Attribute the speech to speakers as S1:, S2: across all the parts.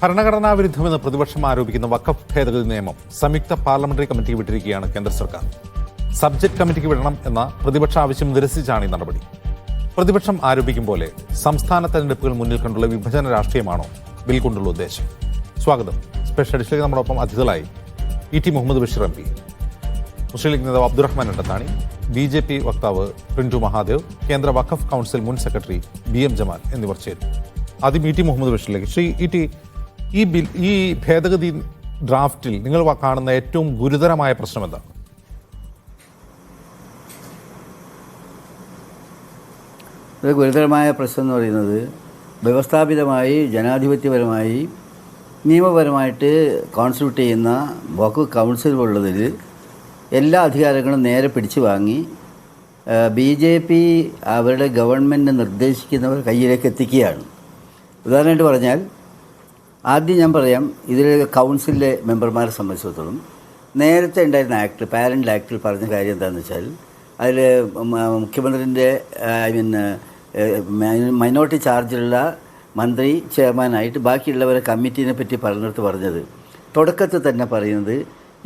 S1: ഭരണഘടനാ വിരുദ്ധമെന്ന് പ്രതിപക്ഷം ആരോപിക്കുന്ന വഖഫ് ഭേദഗതി നിയമം സംയുക്ത പാർലമെന്ററി കമ്മിറ്റി വിട്ടിരിക്കുകയാണ് കേന്ദ്ര സർക്കാർ. സബ്ജക്ട് കമ്മിറ്റിക്ക് വിടണം എന്ന പ്രതിപക്ഷ ആവശ്യം നിരസിച്ചാണ് ഈ നടപടി. പ്രതിപക്ഷം ആരോപിക്കും പോലെ സംസ്ഥാന തെരഞ്ഞെടുപ്പുകൾ മുന്നിൽ കണ്ടുള്ള വിഭജന രാഷ്ട്രീയമാണോ ബിൽ കൊണ്ടുള്ള ഉദ്ദേശം? സ്വാഗതം. സ്പെഷ്യൽ എഡിഷനിലേക്ക് നമ്മളൊപ്പം അതിഥികളായി E T Muhammad Basheer M P, Muslim League നേതാവ് അബ്ദുറഹ്മാൻ രണ്ടത്താണി, BJP വക്താവ് പ്രിൻറ്റു മഹാദേവ്, കേന്ദ്ര വഖഫ് കൗൺസിൽ മുൻ സെക്രട്ടറി BM ജമാൽ എന്നിവർ ചേരും. ആദ്യം ഇ ടി മുഹമ്മദ് ബഷീറിലേക്ക്. ശ്രീ ഇ ടി, ഈ ഭേദഗതി ഡ്രാഫ്റ്റിൽ നിങ്ങൾ കാണുന്ന ഏറ്റവും ഗുരുതരമായ പ്രശ്നം എന്താണ്?
S2: ഒരു ഗുരുതരമായ പ്രശ്നം എന്ന് പറയുന്നത് വ്യവസ്ഥാപിതമായി ജനാധിപത്യപരമായി നിയമപരമായിട്ട് കോൺസ്റ്റിറ്റ്യൂട്ട് ചെയ്യുന്ന വഖഫ് കൗൺസിൽ ഉള്ളതിൽ എല്ലാ അധികാരങ്ങളും നേരെ പിടിച്ചു വാങ്ങി BJP അവരുടെ ഗവൺമെൻറ് നിർദ്ദേശിക്കുന്നവർ കയ്യിലേക്ക് എത്തിക്കുകയാണ്. ഉദാഹരണമായിട്ട് പറഞ്ഞാൽ, ആദ്യം ഞാൻ പറയാം, ഇതിൽ കൗൺസിലിലെ മെമ്പർമാരെ സംബന്ധിച്ചിടത്തോളം നേരത്തെ ഉണ്ടായിരുന്ന ആക്ട്, പാരൻ്റ് ആക്ടിൽ പറഞ്ഞ കാര്യം എന്താണെന്ന് വെച്ചാൽ, അതിൽ മുഖ്യമന്ത്രിൻ്റെ മൈനോറിറ്റി ചാർജിലുള്ള മന്ത്രി ചെയർമാനായിട്ട് ബാക്കിയുള്ളവരെ കമ്മിറ്റീനെ പറ്റി പറഞ്ഞത് തുടക്കത്തിൽ തന്നെ പറയുന്നത്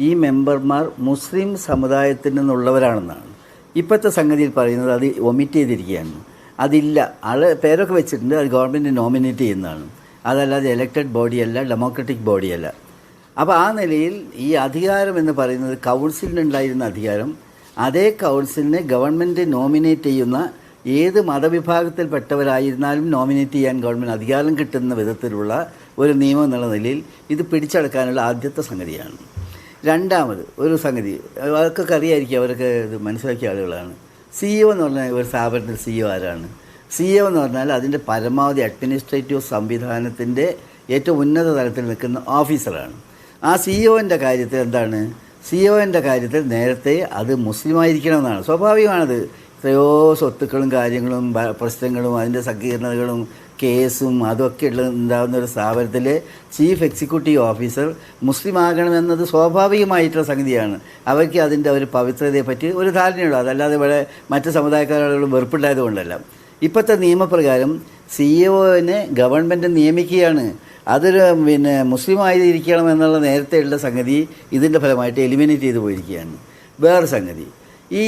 S2: ഈ മെമ്പർമാർ മുസ്ലിം സമുദായത്തിൽ നിന്നുള്ളവരാണെന്നാണ്. ഇപ്പോഴത്തെ സംഗതിയിൽ പറയുന്നത് അത് ഒമിറ്റ് ചെയ്തിരിക്കുകയാണ്. അതില്ല, പേരൊക്കെ വെച്ചിട്ടുണ്ട്, അത് ഗവൺമെൻറ് നോമിനേറ്റ് ചെയ്യുന്നതാണ്, അതല്ലാതെ ഇലക്റ്റഡ് ബോഡിയല്ല, ഡെമോക്രാറ്റിക് ബോഡിയല്ല. അപ്പോൾ ആ നിലയിൽ ഈ അധികാരം എന്ന് പറയുന്നത് കൗൺസിലിനുണ്ടായിരുന്ന അധികാരം, അതേ കൗൺസിലിനെ ഗവൺമെൻറ് നോമിനേറ്റ് ചെയ്യുന്ന ഏത് മതവിഭാഗത്തിൽപ്പെട്ടവരായിരുന്നാലും നോമിനേറ്റ് ചെയ്യാൻ ഗവൺമെൻറ് അധികാരം കിട്ടുന്ന വിധത്തിലുള്ള ഒരു നിയമം എന്നുള്ള നിലയിൽ ഇത് പിടിച്ചെടുക്കാനുള്ള ആദ്യത്തെ സംഗതിയാണ്. രണ്ടാമത് ഒരു സംഗതി, അവർക്കൊക്കെ അറിയായിരിക്കും, അവരൊക്കെ ഇത് മനസ്സിലാക്കിയ ആളുകളാണ്. CEO എന്ന് പറഞ്ഞാൽ ഒരു സ്ഥാപനത്തിൽ CEO ആരാണ്? CEO എന്ന് പറഞ്ഞാൽ അതിൻ്റെ പരമാവധി അഡ്മിനിസ്ട്രേറ്റീവ് സംവിധാനത്തിൻ്റെ ഏറ്റവും ഉന്നത തലത്തിൽ നിൽക്കുന്ന ഓഫീസറാണ്. ആ CEOൻ്റെ കാര്യത്തിൽ എന്താണ്? CEOൻ്റെ കാര്യത്തിൽ നേരത്തെ അത് മുസ്ലിമായിരിക്കണമെന്നാണ്. സ്വാഭാവികമാണത്. എത്രയോ സ്വത്തുക്കളും കാര്യങ്ങളും പ്രശ്നങ്ങളും അതിൻ്റെ സങ്കീർണതകളും കേസും അതൊക്കെ ഉണ്ടാകുന്ന ഒരു സ്ഥാപനത്തിലെ ചീഫ് എക്സിക്യൂട്ടീവ് ഓഫീസർ മുസ്ലിം ആകണമെന്നത് സ്വാഭാവികമായിട്ടുള്ള സംഗതിയാണ്. അവർക്ക് അതിൻ്റെ ഒരു പവിത്രതയെപ്പറ്റി ഒരു ധാരണയുള്ളൂ. അതല്ലാതെ ഇവിടെ മറ്റ് സമുദായക്കാരോട് വെറുപ്പുണ്ടായതുകൊണ്ടല്ല. ഇപ്പോഴത്തെ നിയമപ്രകാരം CEOനെ ഗവൺമെൻറ് നിയമിക്കുകയാണ്. അതൊരു മുസ്ലിം ആയിരിക്കണം എന്നുള്ള നേരത്തെയുള്ള സംഗതി ഇതിൻ്റെ ഫലമായിട്ട് എലിമിനേറ്റ് ചെയ്ത് പോയിരിക്കുകയാണ്. വേറെ സംഗതി, ഈ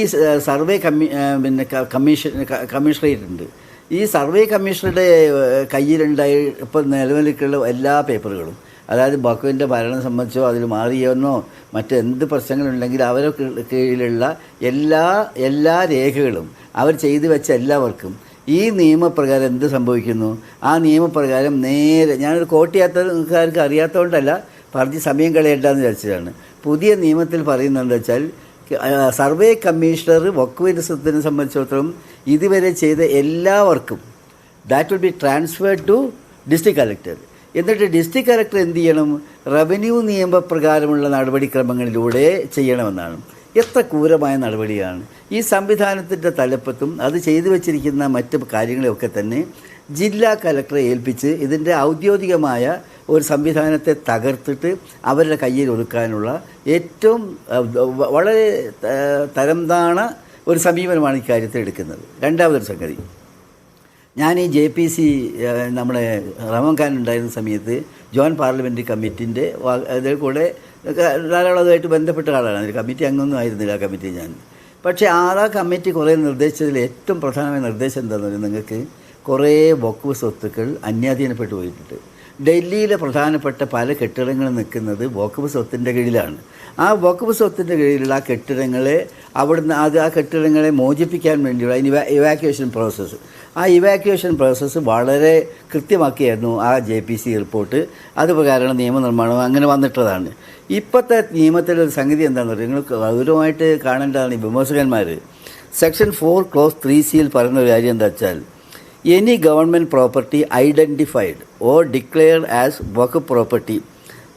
S2: സർവേ കമ്മീഷണറേറ്റ് ഉണ്ട്. ഈ സർവേ കമ്മീഷണറുടെ കയ്യിലുണ്ടായി ഇപ്പോൾ നിലവിലേക്കുള്ള എല്ലാ പേപ്പറുകളും, അതായത് വഖഫിൻ്റെ ഭരണം സംബന്ധിച്ചോ അതിൽ മാറിയെന്നോ മറ്റെന്ത് പ്രശ്നങ്ങളുണ്ടെങ്കിൽ അവരെ കീഴിലുള്ള എല്ലാ രേഖകളും അവർ ചെയ്തു വെച്ച എല്ലാവർക്കും ഈ നിയമപ്രകാരം എന്ത് സംഭവിക്കുന്നു? ആ നിയമപ്രകാരം നേരെ, ഞാനൊരു കോട്ടിയാത്തക്കാർക്ക് അറിയാത്തതുകൊണ്ടല്ല, പറഞ്ഞ് സമയം കളയേണ്ടെന്ന് വിചാരിച്ചതാണ്. പുതിയ നിയമത്തിൽ പറയുന്നതെന്ന് വെച്ചാൽ, സർവേ കമ്മീഷണർ വഖഫ് സംബന്ധിച്ചിടത്തോളം ഇതുവരെ ചെയ്ത എല്ലാവർക്കും that will be transferred to district collector. എന്നിട്ട് ഡിസ്ട്രിക്ട് കളക്ടർ എന്ത് ചെയ്യണം? റവന്യൂ നിയമപ്രകാരമുള്ള നടപടിക്രമങ്ങളിലൂടെ ചെയ്യണമെന്നാണ്. എത്ര ക്രൂരമായ നടപടിയാണ്! ഈ സംവിധാനത്തിൻ്റെ തലപ്പത്തും അത് ചെയ്തു വച്ചിരിക്കുന്ന മറ്റ് കാര്യങ്ങളെയൊക്കെ തന്നെ ജില്ലാ കലക്ടറെ ഏൽപ്പിച്ച് ഇതിൻ്റെ ഔദ്യോഗികമായ ഒരു സംവിധാനത്തെ തകർത്തിട്ട് അവരുടെ കയ്യിൽ ഒതുക്കാനുള്ള ഏറ്റവും വളരെ തരംതാണ ഒരു സമീപനമാണ് ഇക്കാര്യത്തിൽ എടുക്കുന്നത്. രണ്ടാമതൊരു സംഗതി, ഞാൻ ഈ JPC നമ്മുടെ റഹ്മാൻ ഖാൻ ഉണ്ടായിരുന്ന സമയത്ത് ജോയിൻറ്റ് പാർലമെൻ്ററി കമ്മിറ്റിൻ്റെ അതിൽ കൂടെ ധാരാളം അതുമായിട്ട് ബന്ധപ്പെട്ട ആളാണ്. അതിൽ കമ്മിറ്റി അംഗമൊന്നും ആയിരുന്നില്ല ആ കമ്മിറ്റി ഞാൻ. പക്ഷേ ആ കമ്മിറ്റി കുറേ നിർദ്ദേശിച്ചതിൽ ഏറ്റവും പ്രധാനമായ നിർദ്ദേശം എന്താണെന്ന് പറയുന്നത്, നിങ്ങൾക്ക് കുറേ വഖഫ് സ്വത്തുക്കൾ അന്യാധീനപ്പെട്ടു പോയിട്ടുണ്ട്. ഡൽഹിയിലെ പ്രധാനപ്പെട്ട പല കെട്ടിടങ്ങളും നിൽക്കുന്നത് വഖഫ് സ്വത്തിൻ്റെ കീഴിലാണ്. ആ വഖഫ് സ്വത്തിൻ്റെ കീഴിലുള്ള ആ കെട്ടിടങ്ങളെ ആ കെട്ടിടങ്ങളെ മോചിപ്പിക്കാൻ വേണ്ടിയുള്ള ഇവാക്യുവേഷൻ പ്രോസസ്സ്, ആ ഇവാക്യുവേഷൻ പ്രോസസ്സ് വളരെ കൃത്യമാക്കിയായിരുന്നു ആ JPC റിപ്പോർട്ട്. അത് പ്രകാരമുള്ള നിയമനിർമ്മാണം അങ്ങനെ വന്നിട്ടതാണ്. ഇപ്പോഴത്തെ നിയമത്തിലൊരു സംഗതി എന്താണെന്ന് പറയുക, നിങ്ങൾ ഗൗരവമായിട്ട് കാണേണ്ടതാണ് ഈ വിമർശകന്മാർ. സെക്ഷൻ 4 Clause 3C പറയുന്ന ഒരു കാര്യം എന്താ വെച്ചാൽ, any government property identified or declared as waqf property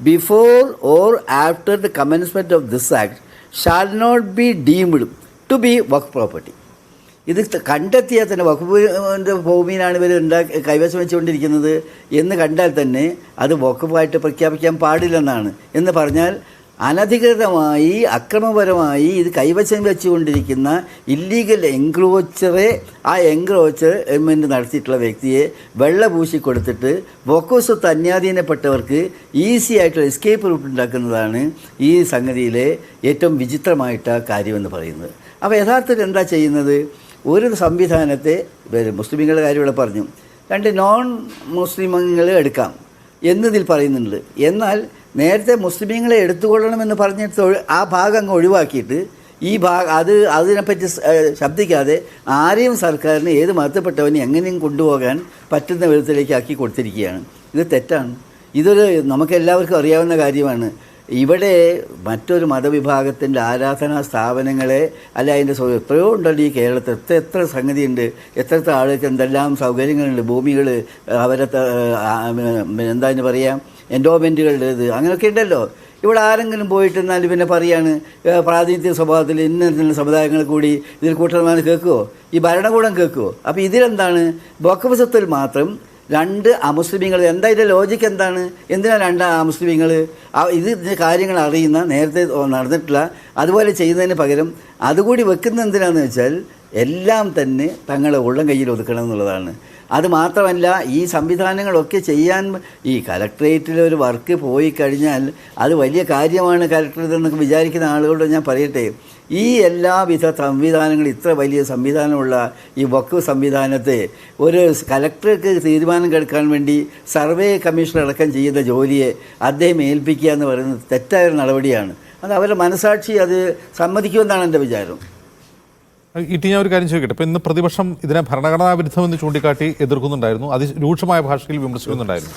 S2: before or after the commencement of this act shall not be deemed to be waqf property. ഇത് കണ്ടെത്തിയാൽ തന്നെ വഖഫിൻ്റെ ഭൂമിയിലാണ് ഇവർ കൈവശം വെച്ചുകൊണ്ടിരിക്കുന്നത് എന്ന് കണ്ടാൽ തന്നെ അത് വഖഫായിട്ട് പ്രഖ്യാപിക്കാൻ പാടില്ലെന്നാണ്. എന്ന് പറഞ്ഞാൽ അനധികൃതമായി അക്രമപരമായി ഇത് കൈവശം വെച്ചുകൊണ്ടിരിക്കുന്ന ഇല്ലീഗൽ എൻക്രോച്ചറെ ആ എൻക്രോച്ച്മെൻറ്റ് നടത്തിയിട്ടുള്ള വ്യക്തിയെ വെള്ള പൂശി കൊടുത്തിട്ട് വഖഫ് അന്യാധീനപ്പെട്ടവർക്ക് ഈസി ആയിട്ടുള്ള എസ്കേപ്പ് റൂട്ട് ഉണ്ടാക്കുന്നതാണ് ഈ സംഗതിയിലെ ഏറ്റവും വിചിത്രമായിട്ട് കാര്യമെന്ന് പറയുന്നത്. അപ്പോൾ യഥാർത്ഥത്തിൽ എന്താ ചെയ്യുന്നത്? ഒരു സംവിധാനത്തെ മുസ്ലിമുകളുടെ കാര്യം ഇവിടെ പറഞ്ഞു, 2 നോൺ മുസ്ലിമുകളെ എടുക്കാം എന്നതിൽ പറയുന്നുണ്ട്. എന്നാൽ നേരത്തെ മുസ്ലിമീങ്ങളെ എടുത്തുകൊള്ളണമെന്ന് പറഞ്ഞിട്ട് ആ ഭാഗം അങ്ങ് ഒഴിവാക്കിയിട്ട് ഈ അതിനെപ്പറ്റി ശബ്ദിക്കാതെ ആരെയും സർക്കാരിന് ഏത് മതത്തിൽപ്പെട്ടവനെ എങ്ങനെയും കൊണ്ടുപോകാൻ പറ്റുന്ന വിധത്തിലേക്ക് ആക്കി കൊടുത്തിരിക്കുകയാണ്. ഇത് തെറ്റാണ്. ഇതൊരു നമുക്കെല്ലാവർക്കും അറിയാവുന്ന കാര്യമാണ്. ഇവിടെ മറ്റൊരു മതവിഭാഗത്തിൻ്റെ ആരാധനാ സ്ഥാപനങ്ങളെ അല്ല അതിൻ്റെ എത്രയോ ഉണ്ടല്ലോ ഈ കേരളത്തിൽ. എത്ര സംഗതിയുണ്ട്, എത്ര ആൾക്ക് എന്തെല്ലാം സൗകര്യങ്ങളുണ്ട്, ഭൂമികൾ, അവരെ എന്താ പറയുക, എൻഡോമെൻറ്റുകളുടെ ഇത് അങ്ങനെയൊക്കെ ഉണ്ടല്ലോ. ഇവിടെ ആരെങ്കിലും പോയിട്ടെന്നാൽ പിന്നെ പറയാണ് പ്രാതിനിധ്യ സ്വഭാവത്തിൽ ഇന്ന സമുദായങ്ങൾ കൂടി ഇതിൽ കൂട്ടണമെന്ന് കേൾക്കുമോ? ഈ ഭരണകൂടം കേൾക്കുമോ? അപ്പോൾ ഇതിലെന്താണ് വഖഫ് സ്വത്തിൽ മാത്രം 2 അമുസ്ലിമീങ്ങൾ? എന്താ ഇതിൻ്റെ ലോജിക്ക് എന്താണ്? എന്തിനാണ് 2 അമുസ്ലിമീങ്ങൾ? ഇത് കാര്യങ്ങൾ അറിയുന്ന, നേരത്തെ നടന്നിട്ടുള്ള, അതുപോലെ ചെയ്യുന്നതിന് പകരം അതുകൂടി വെക്കുന്ന എന്തിനാണെന്ന് വെച്ചാൽ എല്ലാം തന്നെ തങ്ങളെ ഉള്ളം കയ്യിൽ ഒതുക്കണം എന്നുള്ളതാണ്. അത് മാത്രമല്ല, ഈ സംവിധാനങ്ങളൊക്കെ ചെയ്യാൻ ഈ കലക്ട്രേറ്റിൽ ഒരു വർക്ക് പോയി കഴിഞ്ഞാൽ അത് വലിയ കാര്യമാണ് കലക്ട്രേറ്റ് എന്നൊക്കെ വിചാരിക്കുന്ന ആളുകളോട് ഞാൻ പറയട്ടെ, ഈ എല്ലാവിധ സംവിധാനങ്ങളും ഇത്ര വലിയ സംവിധാനമുള്ള ഈ വഖഫ് സംവിധാനത്തെ ഒരു കലക്ടർക്ക് തീരുമാനം എടുക്കാൻ വേണ്ടി സർവേ കമ്മീഷൻ അടക്കം ചെയ്യുന്ന ജോലിയെ അദ്ദേഹം ഏൽപ്പിക്കുക എന്ന് പറയുന്നത് തെറ്റായ നടപടിയാണ്. അത് അവരുടെ മനസാക്ഷി അത് സമ്മതിക്കുമെന്നാണ് എൻ്റെ വിചാരം.
S1: ഞാൻ ഒരു കാര്യം ചോദിക്കട്ടെ. ഇപ്പോൾ ഇന്ന് പ്രതിപക്ഷം ഇതിനെ ഭരണഘടനാ വിരുദ്ധമെന്ന് ചൂണ്ടിക്കാട്ടി എതിർക്കുന്നുണ്ടായിരുന്നു, അതിരൂക്ഷമായ ഭാഷയിൽ വിമർശിക്കുന്നുണ്ടായിരുന്നു.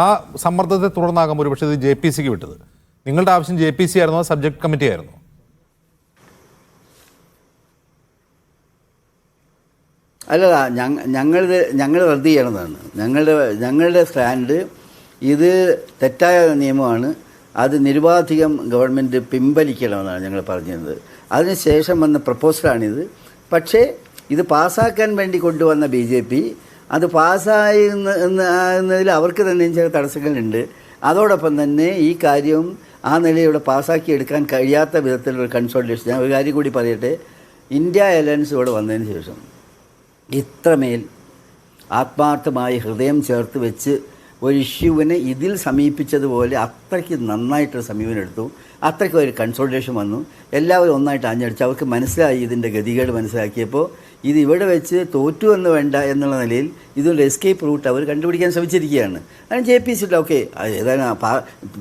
S1: ആ സമ്മർദ്ദത്തെ തുടർന്നാകാം ഒരുപക്ഷെ ഇത് JPCക്ക് വിട്ടത്. നിങ്ങളുടെ ആവശ്യം JPC ആയിരുന്നോ സബ്ജക്ട് കമ്മിറ്റി ആയിരുന്നോ?
S2: അല്ല, ഞങ്ങൾ റദ്ദ് ചെയ്യണമെന്നാണ് ഞങ്ങളുടെ സ്റ്റാൻഡ്. ഇത് തെറ്റായ നിയമമാണ്, അത് നിരുപാധികം ഗവൺമെൻറ് പിൻവലിക്കണമെന്നാണ് ഞങ്ങൾ പറഞ്ഞിരുന്നത്. അതിനുശേഷം വന്ന പ്രപ്പോസലാണിത്. പക്ഷേ ഇത് പാസ്സാക്കാൻ വേണ്ടി കൊണ്ടുവന്ന BJP അത് പാസ്സായി എന്നതിൽ അവർക്ക് തന്നെ ചില തടസ്സങ്ങളുണ്ട്. അതോടൊപ്പം തന്നെ ഈ കാര്യം ആ നിലയിലൂടെ പാസ്സാക്കി എടുക്കാൻ കഴിയാത്ത വിധത്തിലുള്ള കൺസോൾട്ടേഷൻ. ഞാൻ ഒരു കാര്യം കൂടി പറയട്ടെ, ഇന്ത്യ അലയൻസ് ഇവിടെ വന്നതിന് ശേഷം ഇത്രമേൽ ആത്മാർത്ഥമായി ഹൃദയം ചേർത്ത് വെച്ച് ഒരു ഇഷ്യൂവിനെ ഇതിൽ സമീപിച്ചതുപോലെ അത്രയ്ക്ക് നന്നായിട്ടൊരു സമീപനം എടുത്തു. അത്രയ്ക്ക് ഒരു കൺസൾട്ടേഷൻ വന്നു. എല്ലാവരും ഒന്നായിട്ട് ആഞ്ഞടിച്ചു. അവർക്ക് മനസ്സിലായി ഇതിൻ്റെ ഗതികേട്. മനസ്സിലാക്കിയപ്പോൾ ഇത് ഇവിടെ വെച്ച് തോറ്റു എന്ന് വേണ്ട എന്നുള്ള നിലയിൽ ഇതൊരു എസ്കേപ്പ് റൂട്ട് അവർ കണ്ടുപിടിക്കാൻ ശ്രമിച്ചിരിക്കുകയാണ്. അതിന് JPC ഓക്കെ ഏതാണ്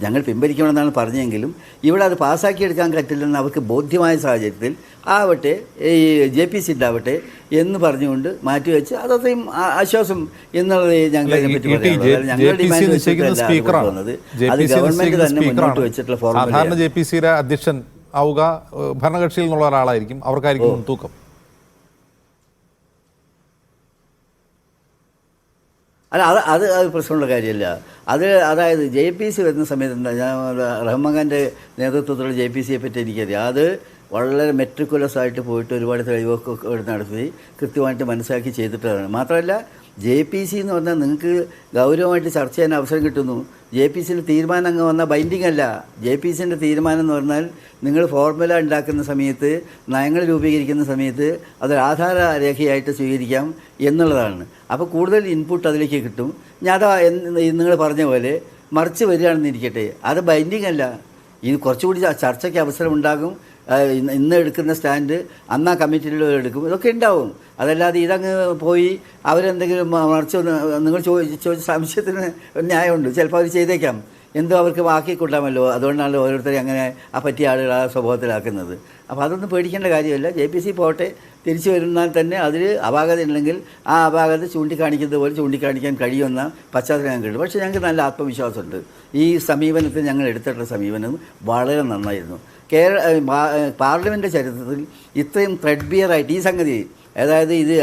S2: ഞങ്ങൾ പിൻവലിക്കണമെന്നാണ് പറഞ്ഞെങ്കിലും ഇവിടെ അത് പാസ്സാക്കിയെടുക്കാൻ പറ്റില്ലെന്ന് അവർക്ക് ബോധ്യമായ സാഹചര്യത്തിൽ ആവട്ടെ, ഈ JPC ആവട്ടെ എന്ന് പറഞ്ഞുകൊണ്ട് മാറ്റിവെച്ച് അതത്രയും ആശ്വാസം എന്നുള്ളത് ഞങ്ങൾ അതിനെപ്പറ്റി പറയുന്നത്. ഞങ്ങൾ ഡിമാൻഡ് വെച്ചിട്ടുള്ളത് അത് ഗവൺമെൻറ് തന്നെ മുന്നോട്ട് വെച്ചിട്ടുള്ള
S1: സാധാരണ JPCയുടെ അധ്യക്ഷൻ ആവുക ഭരണകക്ഷിയിൽ നിന്നുള്ള ഒരാളായിരിക്കും, അവർക്കായിരിക്കും മുൻതൂക്കം.
S2: അല്ല, അത് പ്രശ്നമുള്ള കാര്യമല്ല. അതായത് JPC വരുന്ന സമയത്ത് എന്താ, ഞാൻ റഹ്മാൻ ഖാൻ്റെ നേതൃത്വത്തിലുള്ള JPCയെ പറ്റി എനിക്കറിയാം. അത് വളരെ മെട്രിക്കുലസ് ആയിട്ട് പോയിട്ട് ഒരുപാട് തെളിവൊക്കെ നടത്തി കൃത്യമായിട്ട് മനസ്സിലാക്കി ചെയ്തിട്ടാണ്. മാത്രമല്ല JPC എന്ന് പറഞ്ഞാൽ നിങ്ങൾക്ക് ഗൗരവമായിട്ട് ചർച്ച ചെയ്യാൻ അവസരം കിട്ടുന്നു. JPCൻ്റെ തീരുമാനം അങ്ങ് വന്നാൽ ബൈൻഡിങ് അല്ല. JPCൻ്റെ തീരുമാനം എന്ന് പറഞ്ഞാൽ നിങ്ങൾ ഫോർമുല ഉണ്ടാക്കുന്ന സമയത്ത്, നയങ്ങൾ രൂപീകരിക്കുന്ന സമയത്ത് അതൊരു ആധാര രേഖയായിട്ട് സ്വീകരിക്കാം എന്നുള്ളതാണ്. അപ്പോൾ കൂടുതൽ ഇൻപുട്ട് അതിലേക്ക് കിട്ടും. ഞാൻ അതാ നിങ്ങൾ പറഞ്ഞ പോലെ മറിച്ച് വരികയാണെന്നിരിക്കട്ടെ, അത് ബൈൻഡിങ് അല്ല. ഇത് കുറച്ചുകൂടി ചർച്ചയ്ക്ക് അവസരം ഉണ്ടാകും. ഇന്ന് എടുക്കുന്ന സ്റ്റാൻഡ് അന്ന് ആ കമ്മിറ്റിയിൽ എടുക്കും, ഇതൊക്കെ ഉണ്ടാവും. അതല്ലാതെ ഇതങ്ങ് പോയി അവരെന്തെങ്കിലും മറിച്ച് നിങ്ങൾ ചോദിച്ച സംശയത്തിന് ന്യായമുണ്ട്. ചിലപ്പോൾ അവർ ചെയ്തേക്കാം, എന്തോ അവർക്ക് ആക്കിക്കൊള്ളാമല്ലോ. അതുകൊണ്ടാണല്ലോ ഓരോരുത്തരെയും അങ്ങനെ ആ പറ്റിയ ആളുകൾ ആ സ്വഭാവത്തിലാക്കുന്നത്. അപ്പോൾ അതൊന്നും പേടിക്കേണ്ട കാര്യമില്ല. JPC പോട്ടെ, തിരിച്ചു വരുന്നാൽ തന്നെ അതിൽ അപാകത ഉണ്ടെങ്കിൽ ആ അപാകത ചൂണ്ടിക്കാണിക്കുന്നത് പോലെ ചൂണ്ടിക്കാണിക്കാൻ കഴിയുമെന്ന പശ്ചാത്തലം ഞങ്ങൾക്കുണ്ട്. പക്ഷേ ഞങ്ങൾക്ക് നല്ല ആത്മവിശ്വാസമുണ്ട്. ഈ സമീപനത്തിൽ ഞങ്ങൾ എടുത്തിട്ടുള്ള സമീപനം വളരെ നന്നായിരുന്നു. പാർലമെൻ്റ് ചരിത്രത്തിൽ ഇത്രയും ത്രെഡ്ബിയറായിട്ട് ഈ സംഗതി, അതായത് ഇത്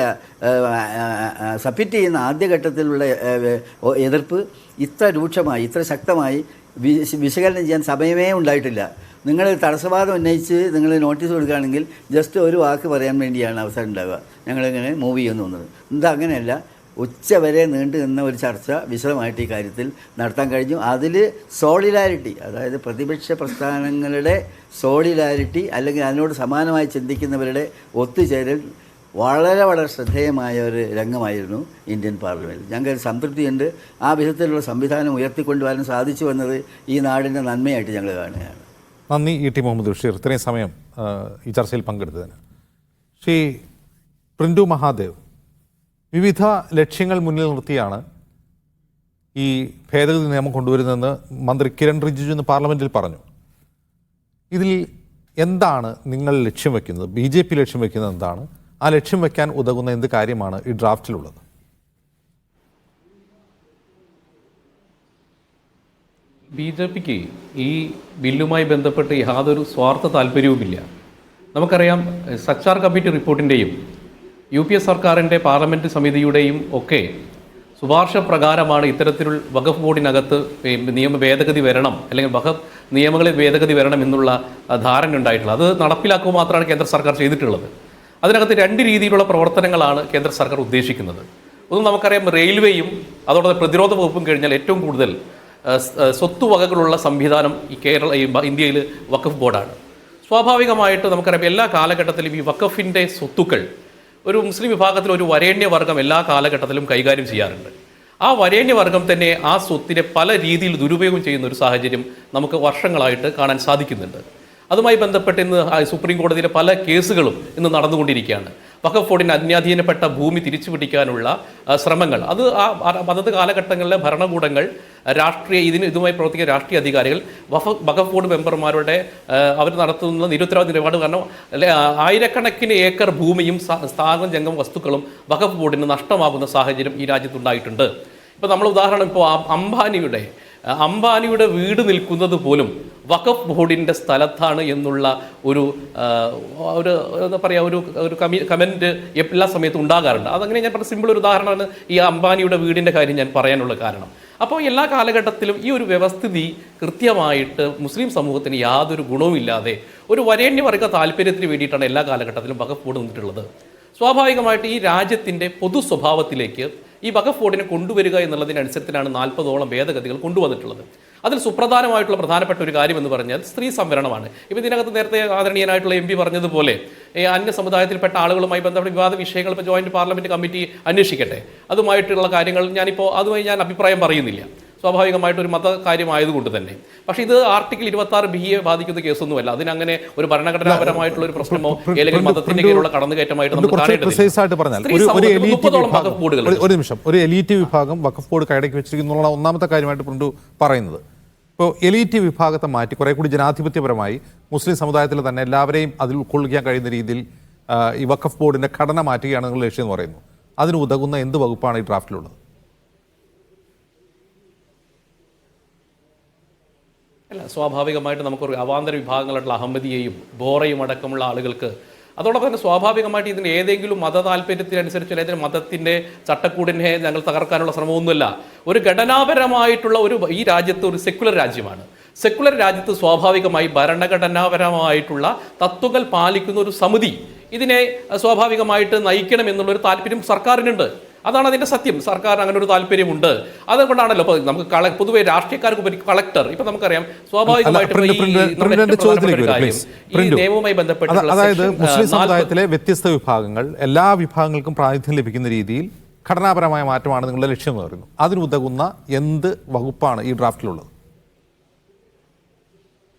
S2: സബ്മിറ്റ് ചെയ്യുന്ന ആദ്യഘട്ടത്തിലുള്ള എതിർപ്പ് ഇത്ര രൂക്ഷമായി, ഇത്ര ശക്തമായി വിശകലനം ചെയ്യാൻ സമയമേ ഉണ്ടായിട്ടില്ല. നിങ്ങൾ തടസ്സവാദം ഉന്നയിച്ച് നിങ്ങൾ നോട്ടീസ് കൊടുക്കുകയാണെങ്കിൽ ജസ്റ്റ് ഒരു വാക്ക് പറയാൻ വേണ്ടിയാണ് അവസരം ഉണ്ടാവുക. ഞങ്ങളിങ്ങനെ മൂവ് ചെയ്യുന്നു. എന്താ അങ്ങനെയല്ല, ഉച്ചവരെ നീണ്ടു നിന്ന ഒരു ചർച്ച വിശദമായിട്ട് ഈ കാര്യത്തിൽ നടത്താൻ കഴിഞ്ഞു. അതിൽ സോളിഡാരിറ്റി, അതായത് പ്രതിപക്ഷ പ്രസ്ഥാനങ്ങളുടെ സോളിഡാരിറ്റി അല്ലെങ്കിൽ അതിനോട് സമാനമായി ചിന്തിക്കുന്നവരുടെ ഒത്തുചേരൽ വളരെ വളരെ ശ്രദ്ധേയമായ ഒരു രംഗമായിരുന്നു ഇന്ത്യൻ പാർലമെൻറ്റിൽ. ഞങ്ങൾക്ക് സംതൃപ്തിയുണ്ട്. ആ വിധത്തിലുള്ള സംവിധാനം ഉയർത്തിക്കൊണ്ടുവരാൻ സാധിച്ചു എന്നത് ഈ നാടിൻ്റെ നന്മയായിട്ട് ഞങ്ങൾ കാണുകയാണ്.
S1: നന്ദി ഇ ടി മുഹമ്മദ് ബഷീർ, ഇത്രയും സമയം ഈ ചർച്ചയിൽ പങ്കെടുത്തതിന്. ശ്രീ പ്രിൻറ്റു മഹാദേവ്, വിവിധ ലക്ഷ്യങ്ങൾ മുന്നിൽ നിർത്തിയാണ് ഈ ഭേദഗതി നിയമം കൊണ്ടുവരുന്നതെന്ന് മന്ത്രി കിരൺ റിജിജു ഇന്ന് പാർലമെൻറ്റിൽ പറഞ്ഞു. ഇതിൽ എന്താണ് നിങ്ങൾ ലക്ഷ്യം വയ്ക്കുന്നത്? BJP ലക്ഷ്യം വയ്ക്കുന്നത് എന്താണ്? ആ ലക്ഷ്യം വയ്ക്കാൻ ഉതകുന്ന എന്ത് കാര്യമാണ് ഈ ഡ്രാഫ്റ്റിലുള്ളത്?
S3: BJPക്ക് ഈ ബില്ലുമായി ബന്ധപ്പെട്ട് യാതൊരു സ്വാർത്ഥ താല്പര്യവുമില്ല. നമുക്കറിയാം, സച്ചാർ കമ്മിറ്റി റിപ്പോർട്ടിൻ്റെയും UPA സർക്കാരിൻ്റെ പാർലമെൻറ്റ് സമിതിയുടെയും ഒക്കെ ശുപാർശ പ്രകാരമാണ് ഇത്തരത്തിലുള്ള വഖഫ് ബോർഡിനകത്ത് നിയമ ഭേദഗതി വരണം, അല്ലെങ്കിൽ വഖഫ് നിയമങ്ങളിൽ ഭേദഗതി വരണം എന്നുള്ള ധാരണ ഉണ്ടായിട്ടുള്ളത്. അത് നടപ്പിലാക്കുക മാത്രമാണ് കേന്ദ്ര സർക്കാർ ചെയ്തിട്ടുള്ളത്. അതിനകത്ത് രണ്ട് രീതിയിലുള്ള പ്രവർത്തനങ്ങളാണ് കേന്ദ്ര സർക്കാർ ഉദ്ദേശിക്കുന്നത്. ഒന്ന്, നമുക്കറിയാം, റെയിൽവേയും അതോടൊപ്പം പ്രതിരോധ വകുപ്പും കഴിഞ്ഞാൽ ഏറ്റവും കൂടുതൽ സ്വത്തുവകകളുള്ള സംവിധാനം ഈ ഇന്ത്യയിൽ വഖഫ് ബോർഡാണ്. സ്വാഭാവികമായിട്ട് നമുക്കറിയാം, എല്ലാ കാലഘട്ടത്തിലും ഈ വഖഫിൻ്റെ സ്വത്തുക്കൾ ഒരു മുസ്ലിം വിഭാഗത്തിൽ ഒരു വരേണ്യവർഗം എല്ലാ കാലഘട്ടത്തിലും കൈകാര്യം ചെയ്യാറുണ്ട്. ആ വരേണ്യവർഗം തന്നെ ആ സ്വത്തിനെ പല രീതിയിൽ ദുരുപയോഗം ചെയ്യുന്ന ഒരു സാഹചര്യം നമുക്ക് വർഷങ്ങളായിട്ട് കാണാൻ സാധിക്കുന്നുണ്ട്. അതുമായി ബന്ധപ്പെട്ട് ഇന്ന് സുപ്രീം കോടതിയിലെ പല കേസുകളും ഇന്ന് നടന്നുകൊണ്ടിരിക്കുകയാണ്. വഖഫ് ബോർഡിന് അന്യാധീനപ്പെട്ട ഭൂമി തിരിച്ചുപിടിക്കാനുള്ള ശ്രമങ്ങൾ, അത് അതത് കാലഘട്ടങ്ങളിലെ ഭരണകൂടങ്ങൾ, ഇതുമായി പ്രവർത്തിക്കുന്ന രാഷ്ട്രീയ അധികാരികൾ, വഖഫ് ബോർഡ് മെമ്പർമാരുടെ അവർ നടത്തുന്ന നിരുത്തരവാദ നിലപാട് കാരണം ആയിരക്കണക്കിന് ഏക്കർ ഭൂമിയും സ്ഥാപന ജംഗം വസ്തുക്കളും വഖഫ് ബോർഡിന് നഷ്ടമാകുന്ന സാഹചര്യം ഈ രാജ്യത്തുണ്ടായിട്ടുണ്ട്. ഇപ്പോൾ നമ്മൾ ഉദാഹരണം, ഇപ്പോൾ അംബാനിയുടെ വീട് നിൽക്കുന്നത് പോലും വഖഫ് ബോർഡിൻ്റെ സ്ഥലത്താണ് എന്നുള്ള ഒരു എന്താ പറയുക, ഒരു കമൻറ്റ് എല്ലാ സമയത്തും ഉണ്ടാകാറുണ്ട്. അതങ്ങനെ ഞാൻ പറഞ്ഞ സിമ്പിൾ ഒരു ഉദാഹരണമാണ് ഈ അംബാനിയുടെ വീടിൻ്റെ കാര്യം ഞാൻ പറയാനുള്ള കാരണം. അപ്പോൾ എല്ലാ കാലഘട്ടത്തിലും ഈ ഒരു വ്യവസ്ഥിതി കൃത്യമായിട്ട് മുസ്ലിം സമൂഹത്തിന് യാതൊരു ഗുണവുമില്ലാതെ ഒരു വരേണ്യവർഗ താല്പര്യത്തിന് വേണ്ടിയിട്ടാണ് എല്ലാ കാലഘട്ടത്തിലും വഖഫ് ബോർഡ് നിന്നിട്ടുള്ളത്. സ്വാഭാവികമായിട്ട് ഈ രാജ്യത്തിൻ്റെ പൊതു സ്വഭാവത്തിലേക്ക് ഈ വഖഫ് ബോർഡിനെ കൊണ്ടുവരിക എന്നുള്ളതിനനുസരിച്ചാണ് 40ഓളം ഭേദഗതികൾ കൊണ്ടുവന്നിട്ടുള്ളത്. അതിൽ സുപ്രധാനമായിട്ടുള്ള പ്രധാനപ്പെട്ട ഒരു കാര്യം എന്ന് പറഞ്ഞാൽ സ്ത്രീ സംവരണമാണ്. ഇപ്പോൾ ഇതിനകത്ത് നേരത്തെ ആദരണീയനായിട്ടുള്ള MP പറഞ്ഞതുപോലെ അന്യ സമുദായത്തിൽപ്പെട്ട ആളുകളുമായി ബന്ധപ്പെട്ട വിവാദ വിഷയങ്ങൾ ഇപ്പോൾ ജോയിൻറ്റ് പാർലമെൻറ്റ് കമ്മിറ്റി അന്വേഷിക്കട്ടെ. അതുമായിട്ടുള്ള കാര്യങ്ങൾ അതുമായി ഞാൻ അഭിപ്രായം പറയുന്നില്ല, സ്വാഭാവികമായിട്ടൊരു മതകാര്യമായതുകൊണ്ട് തന്നെ. പക്ഷേ ഇത് ആർട്ടിക്കിൾ 26B ബാധിക്കുന്ന കേസൊന്നുമല്ല. അതിനങ്ങനെ ഒരു ഭരണഘടനാപരമായിട്ടുള്ള ഒരു പ്രശ്നമോ അല്ലെങ്കിൽ മതത്തിന്റെ കീഴിലുള്ള കടന്നുകയറ്റമായിട്ട് നമുക്ക്
S1: ഒരു നിമിഷം, ഒരു എലീറ്റ് വിഭാഗം വഖഫ് ബോർഡ് കൈയടക്കി വെച്ചിരിക്കുന്ന ഒന്നാമത്തെ കാര്യമായിട്ട് പ്രിന്റു പറയുന്നത്. ഇപ്പോൾ എലീറ്റ് വിഭാഗത്തെ മാറ്റി കുറെ കൂടി ജനാധിപത്യപരമായി മുസ്ലിം സമുദായത്തിൽ തന്നെ എല്ലാവരെയും അതിൽ ഉൾക്കൊള്ളിക്കാൻ കഴിയുന്ന രീതിയിൽ ഈ വഖഫ് ബോർഡിന്റെ ഘടന മാറ്റുകയാണ് നിങ്ങൾ ലക്ഷ്യം എന്ന് പറയുന്നു. അതിന് ഉതകുന്ന എന്ത് വകുപ്പാണ് ഈ ഡ്രാഫ്റ്റിലുള്ളത്?
S3: അല്ല, സ്വാഭാവികമായിട്ട് നമുക്കൊരു അവാന്തര വിഭാഗങ്ങളായിട്ടുള്ള അഹമ്മദിയെയും ബോറയും അടക്കമുള്ള ആളുകൾക്ക്, അതോടൊപ്പം തന്നെ സ്വാഭാവികമായിട്ട് ഇതിന് ഏതെങ്കിലും മത താല്പര്യത്തിനനുസരിച്ച് അല്ലെങ്കിൽ മതത്തിൻ്റെ ചട്ടക്കൂടിനെ ഞങ്ങൾ തകർക്കാനുള്ള ശ്രമമൊന്നുമല്ല. ഒരു ഘടനാപരമായിട്ടുള്ള ഈ രാജ്യത്ത് ഒരു സെക്കുലർ രാജ്യമാണ്. സെക്കുലർ രാജ്യത്ത് സ്വാഭാവികമായി ഭരണഘടനാപരമായിട്ടുള്ള തത്വങ്ങൾ പാലിക്കുന്ന ഒരു സമിതി ഇതിനെ സ്വാഭാവികമായിട്ട് നയിക്കണം എന്നുള്ളൊരു താല്പര്യം സർക്കാരിനുണ്ട്. അതാണ് അതിൻ്റെ സത്യം. സർക്കാർ അങ്ങനെ ഒരു താല്പര്യമുണ്ട്. അതുകൊണ്ടാണല്ലോ ഇപ്പോൾ നമുക്ക് പൊതുവെ രാഷ്ട്രീയക്കാർക്ക് ഉപരി കളക്ടർ, ഇപ്പം നമുക്കറിയാം സ്വാഭാവികമായിട്ട് നിയമവുമായി ബന്ധപ്പെട്ട്,
S1: അതായത് മുസ്ലിം സമുദായത്തിലെ വ്യത്യസ്ത വിഭാഗങ്ങൾ, എല്ലാ വിഭാഗങ്ങൾക്കും പ്രാതിനിധ്യം ലഭിക്കുന്ന രീതിയിൽ ഘടനാപരമായ മാറ്റമാണ് നിങ്ങളുടെ ലക്ഷ്യം എന്ന് പറയുന്നു. അതിനുതകുന്ന എന്ത് വകുപ്പാണ് ഈ ഡ്രാഫ്റ്റിലുള്ളത്?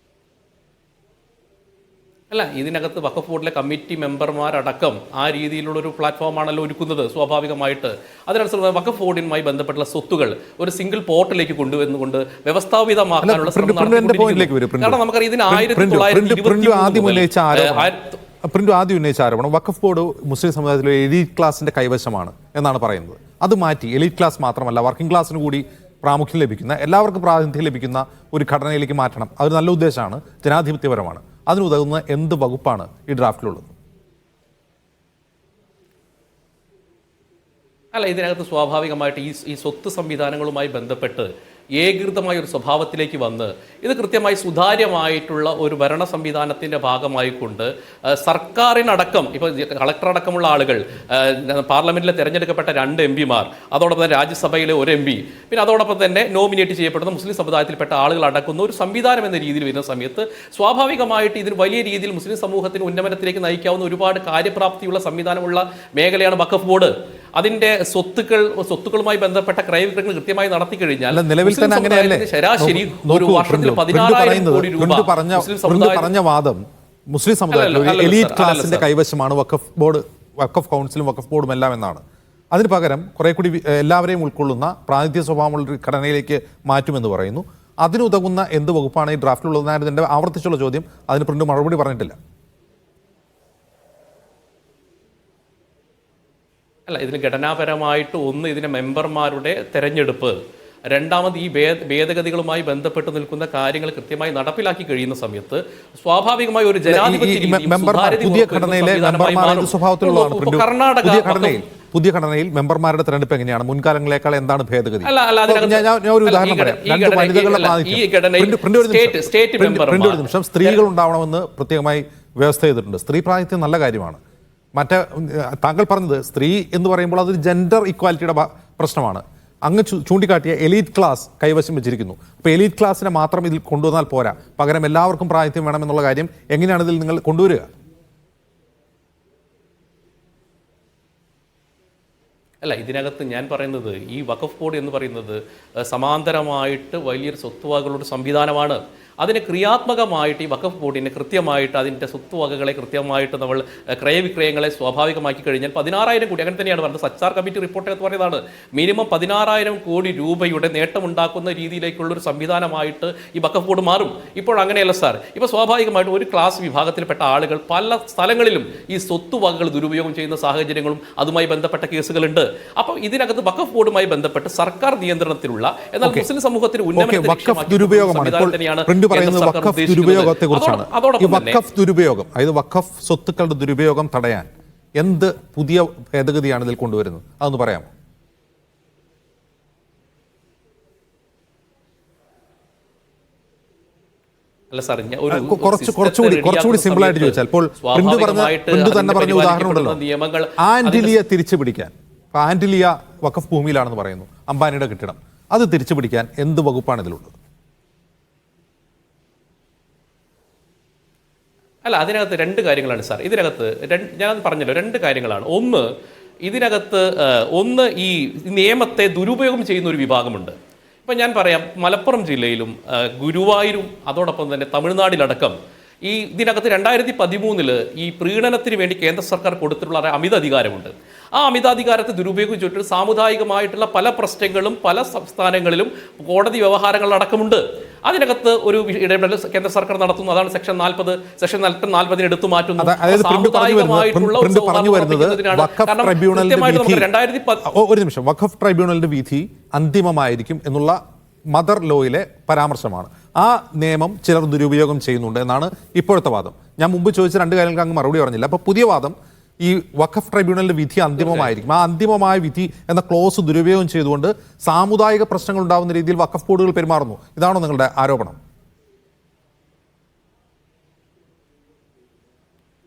S3: അല്ല, ഇതിനകത്ത് വഖഫ് ബോർഡിലെ കമ്മിറ്റി മെമ്പർമാരടക്കം ആ രീതിയിലുള്ളൊരു പ്ലാറ്റ്ഫോമാണല്ലോ ഒരുക്കുന്നത്. സ്വാഭാവികമായിട്ട് അതിനനുസരിച്ച് വഖഫ് ബോർഡിനുമായി ബന്ധപ്പെട്ടുള്ള സ്വത്തുകൾ ഒരു സിംഗിൾ പോർട്ടലിലേക്ക് കൊണ്ടുവന്നുകൊണ്ട് വ്യവസ്ഥാപിതമാക്കാനുള്ള ശ്രമം നടത്തിക്കൊണ്ടിരിക്കുന്നു. കാരണം നമുക്കറിയാം, ഇതിന് 1920
S1: ആദ്യം ഉന്നയിച്ച ആരോപണം വഖഫ് ബോർഡ് മുസ്ലിം സമുദായത്തിലെ എലീറ്റ് ക്ലാസിന്റെ കൈവശമാണ് എന്നാണ് പറയുന്നത്. അത് മാറ്റി എലീറ്റ് ക്ലാസ് മാത്രമല്ല വർക്കിംഗ് ക്ലാസ്സിന് കൂടി പ്രാമുഖ്യം ലഭിക്കുന്ന, എല്ലാവർക്കും പ്രാതിനിധ്യം ലഭിക്കുന്ന ഒരു ഘടനയിലേക്ക് മാറ്റണം. അതൊരു നല്ല ഉദ്ദേശമാണ്, ജനാധിപത്യപരമാണ്. അതിനുതകുന്ന എന്ത് വകുപ്പാണ് ഈ ഡ്രാഫ്റ്റിലുള്ളത്?
S3: അല്ല, ഇതിനകത്ത് സ്വാഭാവികമായിട്ട് ഈ സ്വത്ത് സംവിധാനങ്ങളുമായി ബന്ധപ്പെട്ട് ഏകീകൃതമായ ഒരു സ്വഭാവത്തിലേക്ക് വന്ന് ഇത് കൃത്യമായി സുതാര്യമായിട്ടുള്ള ഒരു ഭരണ സംവിധാനത്തിൻ്റെ ഭാഗമായിക്കൊണ്ട് സർക്കാരിനടക്കം ഇപ്പോൾ കളക്ടർ അടക്കമുള്ള ആളുകൾ, പാർലമെന്റിൽ തിരഞ്ഞെടുക്കപ്പെട്ട 2 MP-മാർ, അതോടൊപ്പം തന്നെ രാജ്യസഭയിലെ 1 MP, പിന്നെ അതോടൊപ്പം തന്നെ നോമിനേറ്റ് ചെയ്യപ്പെടുന്ന മുസ്ലിം സമുദായത്തിൽപ്പെട്ട ആളുകൾ അടക്കുന്ന ഒരു സംവിധാനം എന്ന രീതിയിൽ വരുന്ന സമയത്ത് സ്വാഭാവികമായിട്ട് ഇതിന് വലിയ രീതിയിൽ മുസ്ലിം സമൂഹത്തിന് ഉന്നമനത്തിലേക്ക് നയിക്കാവുന്ന ഒരുപാട് കാര്യപ്രാപ്തിയുള്ള സംവിധാനമുള്ള മേഖലയാണ് വഖഫ് ബോർഡ്. അതിന്റെ സ്വത്തുക്കളുമായി ബന്ധപ്പെട്ട ക്രയവിക്രയങ്ങൾ കൃത്യമായി നടത്തി കഴിഞ്ഞാൽ
S1: നിലവിൽ തന്നെ അങ്ങനെയല്ലേ?
S3: ശരാശരി ഒരു വർഷത്തിൽ 16,000 കോടി രൂപ
S1: പറഞ്ഞ വാദം മുസ്ലിം സമുദായത്തിൽ എലീറ്റ് ക്ലാസിന്റെ കൈവശമാണ് വഖഫ് കൗൺസിലും വഖഫ് ബോർഡും എല്ലാം എന്നാണ്. അതിന് പകരം കുറെ കൂടി എല്ലാവരെയും ഉൾക്കൊള്ളുന്ന പ്രാതിനിധ്യ സ്വഭാവമുള്ള ഒരു ഘടനയിലേക്ക് മാറ്റുമെന്ന് പറയുന്നു. അതിനുതകുന്ന എന്ത് വകുപ്പാണ് ഈ ഡ്രാഫ്റ്റിലുള്ളതെന്നായിരുന്നു എൻ്റെ ആവർത്തിച്ചുള്ള ചോദ്യം. അതിന് പ്രിന്റ് മറുപടി പറഞ്ഞിട്ടില്ല.
S3: അല്ല, ഇതിന് ഘടനാപരമായിട്ട് ഒന്ന് ഇതിനെ മെമ്പർമാരുടെ തെരഞ്ഞെടുപ്പ്, രണ്ടാമത് ഈ ഭേദഗതികളുമായി ബന്ധപ്പെട്ട് നിൽക്കുന്ന കാര്യങ്ങൾ കൃത്യമായി നടപ്പിലാക്കി കഴിയുന്ന സമയത്ത് സ്വാഭാവികമായി ഒരു
S1: പുതിയ ഘടനയിൽ മെമ്പർമാരുടെ തെരഞ്ഞെടുപ്പ് എങ്ങനെയാണ്? മുൻകാലങ്ങളെക്കാൾ എന്താണ് ഭേദഗതി? ഞാൻ ഒരു ഉദാഹരണം പറയാം. 2 വനിതകളെ നിമിഷം സ്ത്രീകൾ ഉണ്ടാവണമെന്ന് പ്രത്യേകമായി വ്യവസ്ഥ ചെയ്തിട്ടുണ്ട്. സ്ത്രീ പ്രാതിനിധ്യം നല്ല കാര്യമാണ്. താങ്കൾ പറഞ്ഞത് സ്ത്രീ എന്ന് പറയുമ്പോൾ അതൊരു ജെൻഡർ ഇക്വാലിറ്റിയുടെ പ്രശ്നമാണ്. അങ്ങ് ചൂണ്ടിക്കാട്ടിയ എലീറ്റ് ക്ലാസ് കൈവശം വെച്ചിരിക്കുന്നു. അപ്പോൾ എലീറ്റ് ക്ലാസ്സിനെ മാത്രം ഇതിൽ കൊണ്ടുവന്നാൽ പോരാ, പകരം എല്ലാവർക്കും പ്രാതിനിധ്യം വേണമെന്നുള്ള കാര്യം എങ്ങനെയാണ് ഇതിൽ നിങ്ങൾ കൊണ്ടുവരിക?
S3: അല്ല, ഇതിനകത്ത് ഞാൻ പറയുന്നത് ഈ വഖഫ് ബോർഡ് എന്ന് പറയുന്നത് സമാന്തരമായിട്ട് വലിയൊരു സ്വത്തുവകകളുടെ സംവിധാനമാണ്. അതിന് ക്രിയാത്മകമായിട്ട് ഈ വഖഫ് ബോർഡിനെ കൃത്യമായിട്ട് അതിൻ്റെ സ്വത്തുവകകളെ കൃത്യമായിട്ട് നമ്മൾ ക്രയവിക്രയങ്ങളെ സ്വാഭാവികമാക്കി കഴിഞ്ഞാൽ 16,000 കോടി, അങ്ങനെ തന്നെയാണ് പറഞ്ഞത്. സച്ചാർ കമ്മിറ്റി റിപ്പോർട്ടൊക്കെ പറയുന്നതാണ് മിനിമം 16,000 കോടി രൂപയുടെ നേട്ടമുണ്ടാക്കുന്ന രീതിയിലേക്കുള്ളൊരു സംവിധാനമായിട്ട് ഈ വഖഫ് ബോർഡ് മാറും. ഇപ്പോൾ അങ്ങനെയല്ല സാർ. ഇപ്പോൾ സ്വാഭാവികമായിട്ട് ഒരു ക്ലാസ് വിഭാഗത്തിൽപ്പെട്ട ആളുകൾ പല സ്ഥലങ്ങളിലും ഈ സ്വത്തുവകകൾ ദുരുപയോഗം ചെയ്യുന്ന സാഹചര്യങ്ങളും അതുമായി ബന്ധപ്പെട്ട കേസുകളുണ്ട്. അപ്പോൾ ഇതിനകത്ത് വഖഫ് ബോർഡുമായി ബന്ധപ്പെട്ട് സർക്കാർ നിയന്ത്രണത്തിലുള്ള എന്നാൽ മുസ്ലിം സമൂഹത്തിന്
S1: ഉന്നമനത്തിന് പറയുന്നത് വഖഫ് ദുരുപയോഗത്തെ കുറിച്ചാണ്. ഈ വഖഫ് ദുരുപയോഗം, അതായത് വഖഫ് സ്വത്തുക്കളുടെ ദുരുപയോഗം തടയാൻ എന്ത് പുതിയ ഭേദഗതിയാണ് ഇതിൽ കൊണ്ടുവരുന്നത്? അതൊന്ന് പറയാമോ?
S3: അല്ല സാർ,
S1: കുറച്ചുകൂടി സിമ്പിൾ ആയിട്ട് ചോദിച്ചാൽ, ഇപ്പോൾ തന്നെ പറഞ്ഞ ഉദാഹരണം ഉണ്ടല്ലോ, ആന്റിലിയ തിരിച്ചു പിടിക്കാൻ. ആന്റിലിയ വഖഫ് ഭൂമിയിലാണെന്ന് പറയുന്നു, അംബാനിയുടെ കെട്ടിടം. അത് തിരിച്ചു പിടിക്കാൻ എന്ത് വകുപ്പാണ് ഇതിലുള്ളത്?
S3: അല്ല, അതിനകത്ത് 2 കാര്യങ്ങളാണ് സാർ. ഇതിനകത്ത് ഞാൻ പറഞ്ഞല്ലോ 2 കാര്യങ്ങളാണ്. ഒന്ന് ഈ നിയമത്തെ ദുരുപയോഗം ചെയ്യുന്ന ഒരു വിഭാഗമുണ്ട്. ഇപ്പം ഞാൻ പറയാം, മലപ്പുറം ജില്ലയിലും ഗുരുവായൂരും അതോടൊപ്പം തന്നെ തമിഴ്നാട്ടിലടക്കം ഇതിനകത്ത് 2013 ഈ പ്രീണനത്തിന് വേണ്ടി കേന്ദ്ര സർക്കാർ കൊടുത്തിട്ടുള്ള അമിത അധികാരമുണ്ട്. ആ അമിതാധികാരത്തെ ദുരുപയോഗം ചെയ്തിട്ട് സാമുദായികമായിട്ടുള്ള പല പ്രശ്നങ്ങളും പല സംസ്ഥാനങ്ങളിലും കോടതി വ്യവഹാരങ്ങളടക്കമുണ്ട്. അതിനകത്ത് ഒരു ഇടപെടൽ കേന്ദ്ര സർക്കാർ നടത്തുന്നു. അതാണ് സെക്ഷൻ 40 എടുത്തു മാറ്റുന്നു.
S1: ഒരു നിമിഷം, വഖഫ് ട്രൈബ്യൂണലിന്റെ വിധി അന്തിമമായിരിക്കും എന്നുള്ള മദർ ലോയിലെ പരാമർശമാണ്. ആ നിയമം ചിലർ ദുരുപയോഗം ചെയ്യുന്നുണ്ട് എന്നാണ് ഇപ്പോഴത്തെ വാദം. ഞാൻ മുമ്പ് ചോദിച്ച 2 കാര്യങ്ങൾക്ക് അങ്ങ് മറുപടി പറഞ്ഞില്ല. അപ്പോൾ പുതിയ വാദം ഈ വഖഫ് ട്രൈബ്യൂണലിന്റെ വിധി അന്തിമമായിരിക്കും. ആ അന്തിമമായ വിധി എന്ന ക്ലോസ് ദുരുപയോഗം ചെയ്തുകൊണ്ട് സാമുദായിക പ്രശ്നങ്ങൾ ഉണ്ടാകുന്ന രീതിയിൽ വഖഫ് ബോർഡുകൾ പെരുമാറുന്നു. ഇതാണോ നിങ്ങളുടെ ആരോപണം?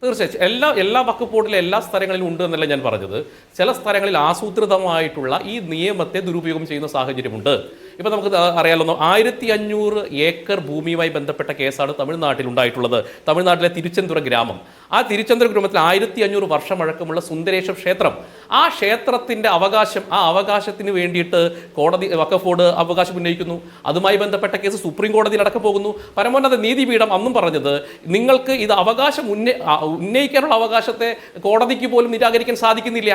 S3: തീർച്ചയായും എല്ലാ വഖഫ് ബോർഡിലെ എല്ലാ സ്ഥലങ്ങളിലും ഉണ്ട് എന്നല്ല ഞാൻ പറഞ്ഞത്. ചില സ്ഥലങ്ങളിൽ ആസൂത്രിതമായിട്ടുള്ള ഈ നിയമത്തെ ദുരുപയോഗം ചെയ്യുന്ന സാഹചര്യമുണ്ട്. ഇപ്പം നമുക്ക് അറിയാലോ, 1500 ഏക്കർ ഭൂമിയുമായി ബന്ധപ്പെട്ട കേസാണ് തമിഴ്നാട്ടിൽ ഉണ്ടായിട്ടുള്ളത്. തമിഴ്നാട്ടിലെ തിരുച്ചെന്തുറ ഗ്രാമം. ആ തിരുച്ചെന്തുറ ഗ്രാമത്തിൽ 1500 വർഷമഴക്കമുള്ള സുന്ദരേശ്വർ ക്ഷേത്രം. ആ ക്ഷേത്രത്തിൻ്റെ അവകാശത്തിന് വേണ്ടിയിട്ട് കോടതി വഖഫ് ബോർഡ് അവകാശം ഉന്നയിക്കുന്നു. അതുമായി ബന്ധപ്പെട്ട കേസ് സുപ്രീം കോടതിയിലടക്കം പോകുന്നു. പരമോന്നത നീതിപീഠം അന്നും പറഞ്ഞത് നിങ്ങൾക്ക് ഇത് അവകാശം ഉന്നയിക്കാനുള്ള അവകാശത്തെ കോടതിക്ക് പോലും നിരാകരിക്കാൻ സാധിക്കുന്നില്ല.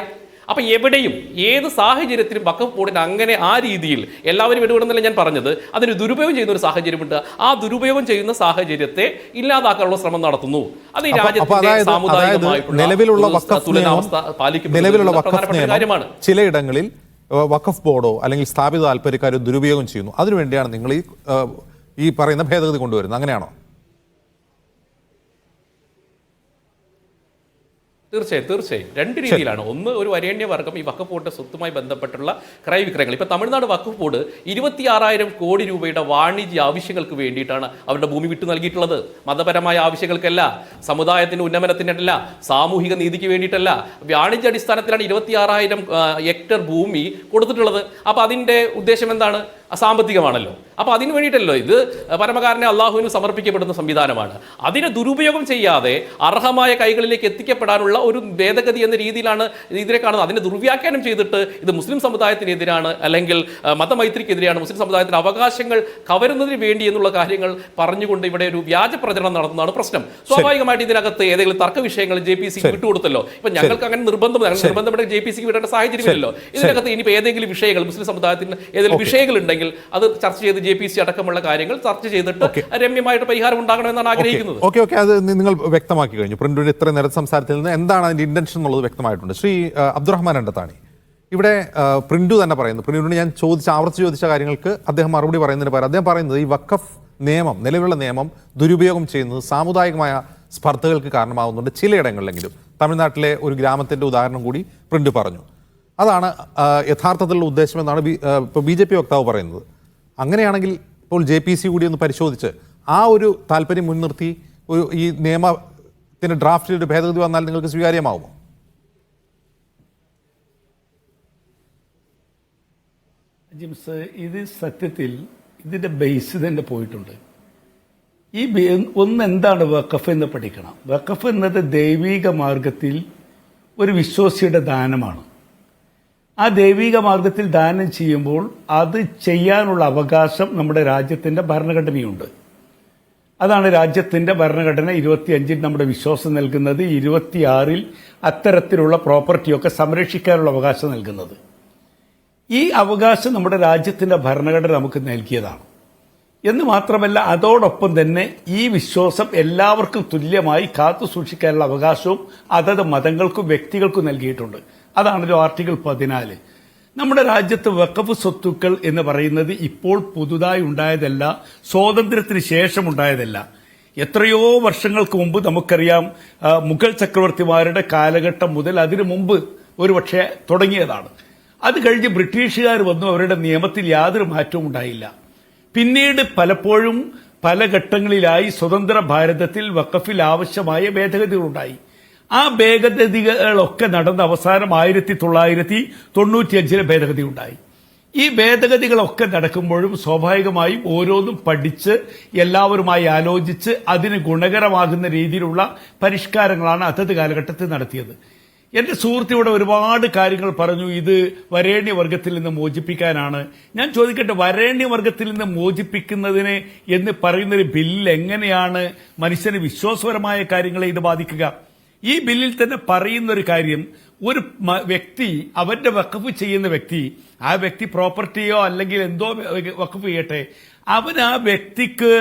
S3: അപ്പം എവിടെയും ഏത് സാഹചര്യത്തിലും വഖഫ് ബോർഡിന് അങ്ങനെ ആ രീതിയിൽ എല്ലാവരും ഇടപെടുന്നില്ല ഞാൻ പറഞ്ഞത്. അതിന് ദുരുപയോഗം ചെയ്യുന്ന ഒരു സാഹചര്യമുണ്ട്. ആ ദുരുപയോഗം ചെയ്യുന്ന സാഹചര്യത്തെ ഇല്ലാതാക്കാനുള്ള ശ്രമം നടത്തുന്നു. അത് ഈ രാജ്യത്തിന്റെ സാമുദായികമായിട്ടുള്ള കാര്യമാണ്.
S1: ചിലയിടങ്ങളിൽ വഖഫ് ബോർഡോ അല്ലെങ്കിൽ സ്ഥാപിത താല്പര്യക്കാരോ ദുരുപയോഗം ചെയ്യുന്നു. അതിനുവേണ്ടിയാണ് നിങ്ങൾ ഈ പറയുന്ന ഭേദഗതി കൊണ്ടുവരുന്നത്. അങ്ങനെയാണോ?
S3: തീർച്ചയായും രണ്ട് രീതിയിലാണ്. ഒന്ന്, ഒരു വരേണ്യവർഗം ഈ വഖഫ് ബോർഡ് സ്വത്തുമായി ബന്ധപ്പെട്ടുള്ള ക്രയവിക്രയങ്ങൾ. ഇപ്പൊ തമിഴ്നാട് വഖഫ് ബോർഡ് 26,000 കോടി രൂപയുടെ വാണിജ്യ ആവശ്യങ്ങൾക്ക് വേണ്ടിയിട്ടാണ് അവരുടെ ഭൂമി വിട്ടു നൽകിയിട്ടുള്ളത്. മതപരമായ ആവശ്യങ്ങൾക്കല്ല, സമുദായത്തിന്റെ ഉന്നമനത്തിനല്ല, സാമൂഹിക നീതിക്ക് വേണ്ടിയിട്ടല്ല. വാണിജ്യ അടിസ്ഥാനത്തിലാണ് 26,000 ഹെക്ടർ ഭൂമി കൊടുത്തിട്ടുള്ളത്. അപ്പൊ അതിന്റെ ഉദ്ദേശം എന്താണ്? അസാമ്പത്തികമാണല്ലോ. അപ്പോൾ അതിന് വേണ്ടിയിട്ടല്ലോ ഇത് പരമകാരനെ അള്ളാഹുവിന് സമർപ്പിക്കപ്പെടുന്ന സംവിധാനമാണ്. അതിനെ ദുരുപയോഗം ചെയ്യാതെ അർഹമായ കൈകളിലേക്ക് എത്തിക്കപ്പെടാനുള്ള ഒരു ഭേദഗതി എന്ന രീതിയിലാണ് ഇതിനെ കാണുന്നത്. അതിനെ ദുർവ്യാഖ്യാനം ചെയ്തിട്ട് ഇത് മുസ്ലിം സമുദായത്തിനെതിരാണ്, അല്ലെങ്കിൽ മതമൈത്രിക്കെതിരെയാണ്, മുസ്ലിം സമുദായത്തിന്റെ അവകാശങ്ങൾ കവരുന്നതിന് വേണ്ടി എന്നുള്ള കാര്യങ്ങൾ പറഞ്ഞുകൊണ്ട് ഇവിടെ ഒരു വ്യാജ പ്രചരണം നടത്തുന്നതാണ് പ്രശ്നം. സ്വാഭാവികമായിട്ട് ഇതിനകത്ത് ഏതെങ്കിലും തർക്ക വിഷയങ്ങൾ JPC വിട്ടുകൊടുത്തല്ലോ. ഇപ്പൊ ഞങ്ങൾക്ക് അങ്ങനെ നിർബന്ധപ്പെട്ട JPC വിടേണ്ട സാഹചര്യമില്ലല്ലോ. ഇതിനകത്ത് ഇനിയിപ്പോൾ ഏതെങ്കിലും വിഷയങ്ങൾ, മുസ്ലിം സമുദായത്തിന് ഏതെങ്കിലും വിഷയങ്ങൾ ഉണ്ടെങ്കിൽ അത് ചർച്ച ചെയ്ത് JPC അടക്കമുള്ള കാര്യങ്ങൾ ചർച്ച ചെയ്തിട്ട് രമ്യമായിട്ട് പരിഹാരം ഉണ്ടാകണമെന്നാണ് ആഗ്രഹിക്കുന്നത്.
S1: ഓക്കെ, അത് നിങ്ങൾ വ്യക്തമാക്കി കഴിഞ്ഞു. പ്രിന്റിന്റെ ഇത്ര നേരത്തെ സംസാരത്തിൽ നിന്ന് എന്താണ് അതിന്റെ ഇന്റൻഷൻ എന്നുള്ളത് വ്യക്തമായിട്ടുണ്ട്. ശ്രീ അബ്ദുറഹ്മാൻ രണ്ടത്താണി, ഇവിടെ പ്രിന്റു തന്നെ പറയുന്നു, പ്രിന്റിനോട് ഞാൻ ആവർത്തിച്ച് ചോദിച്ച കാര്യങ്ങൾക്ക് അദ്ദേഹം മറുപടി പറയുന്നതിന് പകരം അദ്ദേഹം പറയുന്നത് ഈ വഖഫ് നിയമം, നിലവിലുള്ള നിയമം ദുരുപയോഗം ചെയ്യുന്നത് സാമുദായികമായ സ്പർദ്ധകൾക്ക് കാരണമാകുന്നുണ്ട് ചിലയിടങ്ങളിലെങ്കിലും. തമിഴ്നാട്ടിലെ ഒരു ഗ്രാമത്തിന്റെ ഉദാഹരണം കൂടി പ്രിന്റ് പറഞ്ഞു. അതാണ് യഥാർത്ഥത്തിലുള്ള ഉദ്ദേശമെന്നാണ് ഇപ്പോൾ BJP വക്താവ് പറയുന്നത്. അങ്ങനെയാണെങ്കിൽ ഇപ്പോൾ JPC കൂടി ഒന്ന് പരിശോധിച്ച് ആ ഒരു താല്പര്യം മുൻനിർത്തി ഈ നിയമത്തിന്റെ ഡ്രാഫ്റ്റിൽ ഒരു ഭേദഗതി വന്നാൽ നിങ്ങൾക്ക് സ്വീകാര്യമാവുമോ?
S4: ജിംസ്, ഇത് സത്യത്തിൽ ഇതിന്റെ ബേസ് തന്നെ പോയിട്ടുണ്ട്. ഈ എന്താണ് വഖഫ് എന്ന് പഠിക്കണം. വഖഫ് എന്നത് ദൈവിക മാർഗത്തിൽ ഒരു വിശ്വാസിയുടെ ദാനമാണ്. ആ ദൈവിക മാർഗത്തിൽ ദാനം ചെയ്യുമ്പോൾ അത് ചെയ്യാനുള്ള അവകാശം നമ്മുടെ രാജ്യത്തിന്റെ ഭരണഘടനയുണ്ട്. അതാണ് രാജ്യത്തിന്റെ ഭരണഘടന 25-ൽ നമ്മുടെ വിശ്വാസം നൽകുന്നത്, 26-ൽ അത്തരത്തിലുള്ള പ്രോപ്പർട്ടിയൊക്കെ സംരക്ഷിക്കാനുള്ള അവകാശം നൽകുന്നത്. ഈ അവകാശം നമ്മുടെ രാജ്യത്തിന്റെ ഭരണഘടന നമുക്ക് നൽകിയതാണ്. എന്ന് മാത്രമല്ല, അതോടൊപ്പം തന്നെ ഈ വിശ്വാസം എല്ലാവർക്കും തുല്യമായി കാത്തു സൂക്ഷിക്കാനുള്ള അവകാശവും അതത് മതങ്ങൾക്കും വ്യക്തികൾക്കും നൽകിയിട്ടുണ്ട്. അതാണല്ലോ ആർട്ടിക്കിൾ 14. നമ്മുടെ രാജ്യത്ത് വഖഫ് സ്വത്തുക്കൾ എന്ന് പറയുന്നത് ഇപ്പോൾ പുതുതായി ഉണ്ടായതല്ല, സ്വാതന്ത്ര്യത്തിന് ശേഷം ഉണ്ടായതല്ല. എത്രയോ വർഷങ്ങൾക്ക് മുമ്പ് നമുക്കറിയാം, മുഗൾ ചക്രവർത്തിമാരുടെ കാലഘട്ടം മുതൽ അതിനു മുമ്പ് ഒരുപക്ഷെ തുടങ്ങിയതാണ്. അത് കഴിഞ്ഞ് ബ്രിട്ടീഷുകാർ വന്നു, അവരുടെ നിയമത്തിൽ യാതൊരു മാറ്റവും ഉണ്ടായില്ല. പിന്നീട് പലപ്പോഴും പല ഘട്ടങ്ങളിലായി സ്വതന്ത്ര ഭാരതത്തിൽ വഖഫിൽ ആവശ്യമായ ഭേദഗതികളുണ്ടായി. ആ ഭേദഗതികളൊക്കെ നടന്ന അവസാനം 1995 ഭേദഗതി ഉണ്ടായി. ഈ ഭേദഗതികളൊക്കെ നടക്കുമ്പോഴും സ്വാഭാവികമായും ഓരോന്നും പഠിച്ച് എല്ലാവരുമായി ആലോചിച്ച് അതിന് ഗുണകരമാകുന്ന രീതിയിലുള്ള പരിഷ്കാരങ്ങളാണ് അതത് കാലഘട്ടത്തിൽ നടത്തിയത്. എന്റെ സുഹൃത്ത് ഇവിടെ ഒരുപാട് കാര്യങ്ങൾ പറഞ്ഞു. ഇത് വരേണ്യവർഗത്തിൽ നിന്ന് മോചിപ്പിക്കാനാണ്. ഞാൻ ചോദിക്കട്ടെ, വരേണ്യവർഗത്തിൽ നിന്ന് മോചിപ്പിക്കുന്നതിന് എന്ന് പറയുന്നൊരു ബില്ല് എങ്ങനെയാണ് മനുഷ്യന് വിശ്വാസപരമായ കാര്യങ്ങളെ ഇത് ബാധിക്കുക? ഈ ബില്ലിൽ തന്നെ പറയുന്നൊരു കാര്യം, ഒരു വ്യക്തി അവന്റെ വഖഫ് ചെയ്യുന്ന വ്യക്തി, ആ വ്യക്തി പ്രോപ്പർട്ടിയോ അല്ലെങ്കിൽ എന്തോ വഖഫ് ചെയ്യട്ടെ, അവൻ ആ വ്യക്തിക്ക്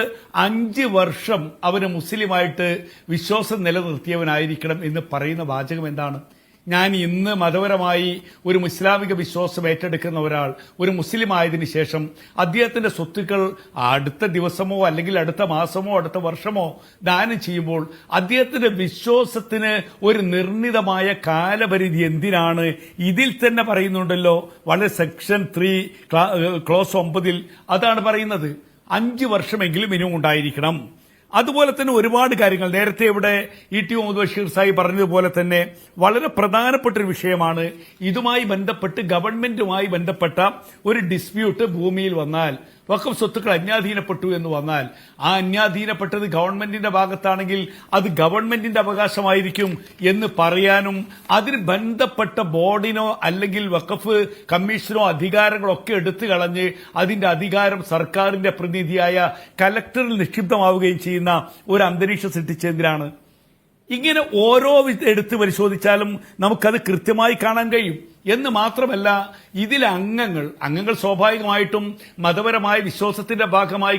S4: 5 വർഷം അവന് മുസ്ലിമായിട്ട് വിശ്വാസം നിലനിർത്തിയവനായിരിക്കണം എന്ന് പറയുന്ന വാചകം എന്താണ്? ഞാൻ ഇന്ന് മതപരമായി ഒരു ഇസ്ലാമിക വിശ്വാസം ഏറ്റെടുക്കുന്ന ഒരാൾ ഒരു മുസ്ലിം ആയതിനു ശേഷം അദ്ദേഹത്തിന്റെ സ്വത്തുക്കൾ അടുത്ത ദിവസമോ അല്ലെങ്കിൽ അടുത്ത മാസമോ അടുത്ത വർഷമോ ദാനം ചെയ്യുമ്പോൾ അദ്ദേഹത്തിന്റെ വിശ്വാസത്തിന് ഒരു നിർണിതമായ കാലപരിധി എന്തിനാണ്? ഇതിൽ തന്നെ പറയുന്നുണ്ടല്ലോ, വളരെ സെക്ഷൻ 3 ക്ലോസ് 9 അതാണ് പറയുന്നത്, 5 വർഷമെങ്കിലും മിനിമം ഉണ്ടായിരിക്കണം. അതുപോലെ തന്നെ ഒരുപാട് കാര്യങ്ങൾ നേരത്തെ ഇവിടെ E.T. മുഹമ്മദ് ബഷീർ സാഹിബ് പറഞ്ഞതുപോലെ തന്നെ വളരെ പ്രധാനപ്പെട്ട ഒരു വിഷയമാണ്. ഇതുമായി ബന്ധപ്പെട്ട് ഗവൺമെന്റുമായി ബന്ധപ്പെട്ട ഒരു ഡിസ്പ്യൂട്ട് ഭൂമിയിൽ വന്നാൽ, വഖഫ് സ്വത്തുക്കൾ അന്യാധീനപ്പെട്ടു എന്ന് വന്നാൽ, ആ അന്യാധീനപ്പെട്ടത് ഗവൺമെന്റിന്റെ ഭാഗത്താണെങ്കിൽ അത് ഗവൺമെന്റിന്റെ അവകാശമായിരിക്കും എന്ന് പറയാനും അതിന് ബന്ധപ്പെട്ട ബോർഡിനോ അല്ലെങ്കിൽ വഖഫ് കമ്മീഷനോ അധികാരങ്ങളൊക്കെ എടുത്തു കളഞ്ഞ് അതിന്റെ അധികാരം സർക്കാരിന്റെ പ്രതിനിധിയായ കലക്ടറിൽ നിക്ഷിപ്തമാവുകയും ചെയ്യുന്ന ഒരു അന്തരീക്ഷം സൃഷ്ടിച്ചെന്തിനാണ്? ഇങ്ങനെ ഓരോ എടുത്ത് പരിശോധിച്ചാലും നമുക്കത് കൃത്യമായി കാണാൻ കഴിയും. എന്ന് മാത്രമല്ല, ഇതിലെ അംഗങ്ങൾ സ്വാഭാവികമായിട്ടും മതപരമായ വിശ്വാസത്തിന്റെ ഭാഗമായി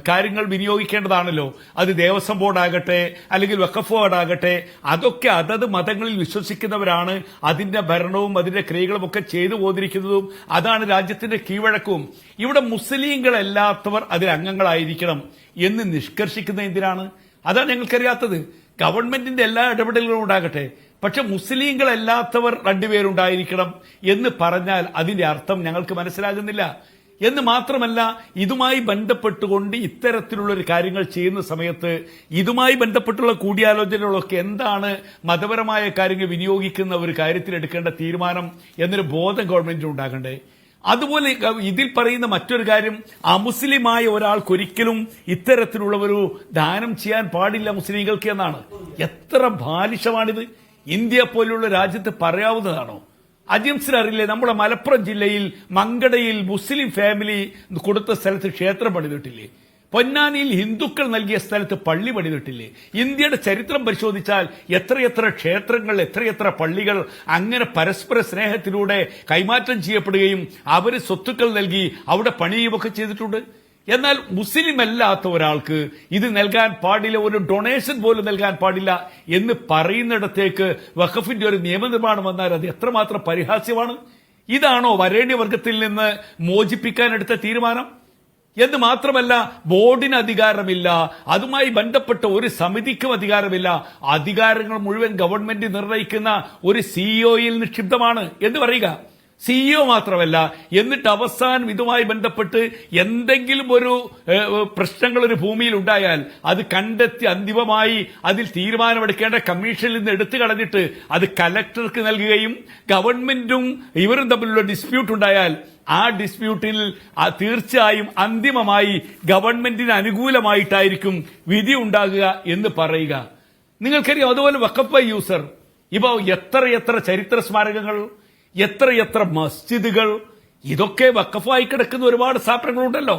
S4: കാര്യങ്ങൾ വിനിയോഗിക്കേണ്ടതാണല്ലോ. അത് ദേവസ്വം ബോർഡാകട്ടെ അല്ലെങ്കിൽ വഖഫ് ബോർഡാകട്ടെ, അതൊക്കെ അതത് മതങ്ങളിൽ വിശ്വസിക്കുന്നവരാണ് അതിന്റെ ഭരണവും അതിന്റെ ക്രിയകളും ഒക്കെ ചെയ്തു പോന്നിരിക്കുന്നതും. അതാണ് രാജ്യത്തിന്റെ കീഴ്വഴക്കവും. ഇവിടെ മുസ്ലിങ്ങളല്ലാത്തവർ അതിൽ അംഗങ്ങളായിരിക്കണം എന്ന് നിഷ്കർഷിക്കുന്ന എന്തിനാണ്? അതാണ് ഞങ്ങൾക്കറിയാത്തത്. ഗവൺമെന്റിന്റെ എല്ലാ ഇടപെടലുകളും ഉണ്ടാകട്ടെ, പക്ഷെ മുസ്ലിങ്ങളല്ലാത്തവർ രണ്ടുപേരുണ്ടായിരിക്കണം എന്ന് പറഞ്ഞാൽ അതിന്റെ അർത്ഥം ഞങ്ങൾക്ക് മനസ്സിലാകുന്നില്ല. എന്ന് മാത്രമല്ല, ഇതുമായി ബന്ധപ്പെട്ടുകൊണ്ട് ഇത്തരത്തിലുള്ള ഒരു കാര്യങ്ങൾ ചെയ്യുന്ന സമയത്ത് ഇതുമായി ബന്ധപ്പെട്ടുള്ള കൂടിയാലോചനകളൊക്കെ എന്താണ് മതപരമായ കാര്യങ്ങൾ വിനിയോഗിക്കുന്ന ഒരു കാര്യത്തിൽ എടുക്കേണ്ട തീരുമാനം എന്നൊരു ബോധം ഗവൺമെന്റിന് ഉണ്ടാകണ്ടേ? അതുപോലെ ഇതിൽ പറയുന്ന മറ്റൊരു കാര്യം, അമുസ്ലിമായ ഒരാൾക്കൊരിക്കലും ഇത്തരത്തിലുള്ള ഒരു ദാനം ചെയ്യാൻ പാടില്ല മുസ്ലിങ്ങൾക്ക് എന്നാണ്. എത്ര ബാലിശമാണിത്! ഇന്ത്യ പോലുള്ള രാജ്യത്ത് പറയാവുന്നതാണോ? അജിംസിന് അറിയില്ലേ, നമ്മുടെ മലപ്പുറം ജില്ലയിൽ മങ്കടയിൽ മുസ്ലിം ഫാമിലി കൊടുത്ത സ്ഥലത്ത് ക്ഷേത്രം പണിതിട്ടില്ലേ? പൊന്നാനിയിൽ ഹിന്ദുക്കൾ നൽകിയ സ്ഥലത്ത് പള്ളി പണിതിട്ടില്ലേ? ഇന്ത്യയുടെ ചരിത്രം പരിശോധിച്ചാൽ എത്രയെത്ര ക്ഷേത്രങ്ങൾ, എത്രയെത്ര പള്ളികൾ അങ്ങനെ പരസ്പര സ്നേഹത്തിലൂടെ കൈമാറ്റം ചെയ്യപ്പെടുകയും അവർ സ്വത്തുക്കൾ നൽകി അവിടെ പണിയുകയൊക്കെ ചെയ്തിട്ടുണ്ട്. എന്നാൽ മുസ്ലിം അല്ലാത്ത ഒരാൾക്ക് ഇത് നൽകാൻ പാടില്ല, ഒരു ഡൊണേഷൻ പോലും നൽകാൻ പാടില്ല എന്ന് പറയുന്നിടത്തേക്ക് വഖഫിന്റെ ഒരു നിയമനിർമ്മാണം വന്നാൽ അത് എത്രമാത്രം പരിഹാസ്യമാണ്! ഇതാണോ വരേണ്യവർഗത്തിൽ നിന്ന് മോചിപ്പിക്കാനെടുത്ത തീരുമാനം? എന്ന് മാത്രമല്ല, ബോർഡിന് അധികാരമില്ല, അതുമായി ബന്ധപ്പെട്ട ഒരു സമിതിക്കും അധികാരമില്ല, അധികാരങ്ങൾ മുഴുവൻ ഗവൺമെന്റ് നിർണ്ണയിക്കുന്ന ഒരു സിഇഒയിൽ നിക്ഷിപ്തമാണ് എന്ന് പറയുക. സിഇഒ മാത്രമല്ല, എന്നിട്ട് അവസാനം ഇതുമായി ബന്ധപ്പെട്ട് എന്തെങ്കിലും ഒരു പ്രശ്നങ്ങൾ ഒരു ഭൂമിയിൽ ഉണ്ടായാൽ അത് കണ്ടെത്തി അന്തിമമായി അതിൽ തീരുമാനമെടുക്കേണ്ട കമ്മീഷനിൽ നിന്ന് എടുത്തു കളഞ്ഞിട്ട് അത് കലക്ടർക്ക് നൽകുകയും ഗവൺമെന്റും ഇവരും തമ്മിലുള്ള ഡിസ്പ്യൂട്ട് ഉണ്ടായാൽ ആ ഡിസ്പ്യൂട്ടിൽ തീർച്ചയായും അന്തിമമായി ഗവൺമെന്റിന് അനുകൂലമായിട്ടായിരിക്കും വിധി ഉണ്ടാകുക എന്ന് പറയുക. നിങ്ങൾക്കറിയാം, അതുപോലെ വഖഫ് യൂസർ ഇപ്പോ എത്രയെത്ര ചരിത്ര സ്മാരകങ്ങൾ, എത്രയെത്ര മസ്ജിദുകൾ, ഇതൊക്കെ വഖഫായി കിടക്കുന്ന ഒരുപാട് സ്ഥാപനങ്ങളുണ്ടല്ലോ,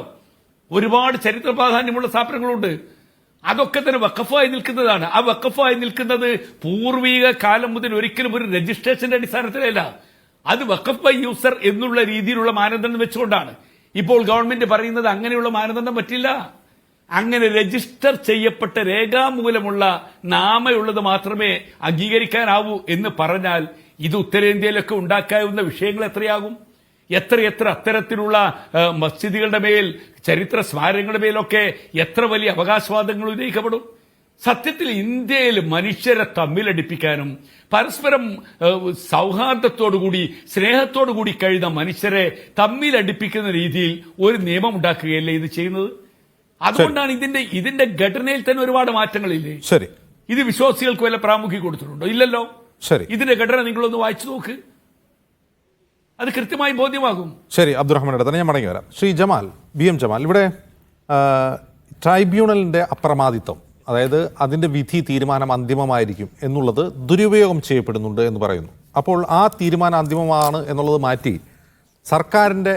S4: ഒരുപാട് ചരിത്ര പ്രാധാന്യമുള്ള സ്ഥാപനങ്ങളുണ്ട്. അതൊക്കെ തന്നെ വഖഫായി നിൽക്കുന്നതാണ്. ആ വഖഫായി നിൽക്കുന്നത് പൂർവിക കാലം മുതൽ ഒരിക്കലും ഒരു രജിസ്ട്രേഷന്റെ അടിസ്ഥാനത്തിലല്ല, അത് വഖഫ് ബൈ യൂസർ എന്നുള്ള രീതിയിലുള്ള മാനദണ്ഡം വെച്ചുകൊണ്ടാണ്. ഇപ്പോൾ ഗവൺമെന്റ് പറയുന്നത് അങ്ങനെയുള്ള മാനദണ്ഡം പറ്റില്ല, അങ്ങനെ രജിസ്റ്റർ ചെയ്യപ്പെട്ട രേഖാമൂലമുള്ള നാമയുള്ളത് മാത്രമേ അംഗീകരിക്കാനാവൂ എന്ന് പറഞ്ഞാൽ ഇത് ഉത്തരേന്ത്യയിലൊക്കെ ഉണ്ടാക്കാവുന്ന വിഷയങ്ങൾ എത്രയാകും? എത്രയെത്ര അത്തരത്തിലുള്ള മസ്ജിദുകളുടെ മേൽ, ചരിത്ര സ്മാരകങ്ങളുടെ മേലൊക്കെ എത്ര വലിയ അവകാശവാദങ്ങൾ ഉന്നയിക്കപ്പെടും? സത്യത്തിൽ ഇന്ത്യയിൽ മനുഷ്യരെ തമ്മിലടിപ്പിക്കാനും പരസ്പരം സൗഹാർദ്ദത്തോടുകൂടി സ്നേഹത്തോടുകൂടി കഴിയുന്ന മനുഷ്യരെ തമ്മിലടിപ്പിക്കുന്ന രീതിയിൽ ഒരു നിയമം ഉണ്ടാക്കുകയല്ലേ ഇത് ചെയ്യുന്നത്? അതുകൊണ്ടാണ് ഇതിന്റെ ഘടനയിൽ തന്നെ ഒരുപാട് മാറ്റങ്ങളില്ലേ?
S1: ശരി,
S4: ഇത് വിശ്വാസികൾക്ക് വല്ല പ്രാമുഖ്യം കൊടുത്തിട്ടുണ്ടോ? ഇല്ലല്ലോ.
S1: ശരി,
S4: ഇതിന്റെ ഘടന നിങ്ങളൊന്ന് വായിച്ചു നോക്ക്, അത് കൃത്യമായി ബോധ്യമാകും.
S1: ശരി, അബ്ദുറഹ്മാൻ തന്നെ ഞാൻ മടങ്ങി വരാം. ശ്രീ ജമാൽ, BM ജമാൽ, ഇവിടെ ട്രൈബ്യൂണലിന്റെ അപ്രമാദിത്വം, അതായത് അതിന്റെ വിധി തീരുമാനം അന്തിമമായിരിക്കും എന്നുള്ളത് ദുരുപയോഗം ചെയ്യപ്പെടുന്നുണ്ട് എന്ന് പറയുന്നു. അപ്പോൾ ആ തീരുമാനം അന്തിമമാണ് എന്നുള്ളത് മാറ്റി സർക്കാരിന്റെ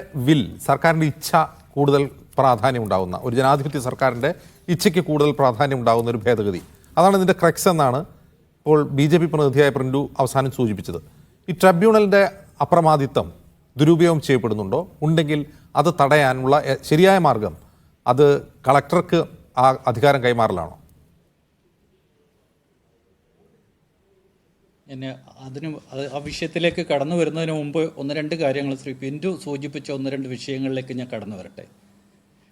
S1: സർക്കാരിന്റെ ഇച്ഛ കൂടുതൽ പ്രാധാന്യം ഉണ്ടാകുന്ന, ഒരു ജനാധിപത്യ സർക്കാരിന്റെ ഇച്ഛയ്ക്ക് കൂടുതൽ പ്രാധാന്യം ഉണ്ടാകുന്ന ഒരു ഭേദഗതി, അതാണ് ഇതിന്റെ ക്രക്സ് എന്നാണ് ഇപ്പോൾ BJP പ്രതിനിധിയായ പ്രിന്റു അവസാനം സൂചിപ്പിച്ചത്. ഈ ട്രൈബ്യൂണലിന്റെ അപ്രമാദിത്വം ദുരുപയോഗം ചെയ്യപ്പെടുന്നുണ്ടോ? ഉണ്ടെങ്കിൽ അത് തടയാനുള്ള ശരിയായ മാർഗം അത് കളക്ടർക്ക് ആ അധികാരം കൈമാറലാണോ?
S5: എന്നെ ആ വിഷയത്തിലേക്ക് കടന്നു വരുന്നതിന് മുമ്പ് ഒന്ന് രണ്ട് കാര്യങ്ങൾ ശ്രീ പിന്റു സൂചിപ്പിച്ച ഒന്ന് രണ്ട് വിഷയങ്ങളിലേക്ക് ഞാൻ കടന്നു വരട്ടെ.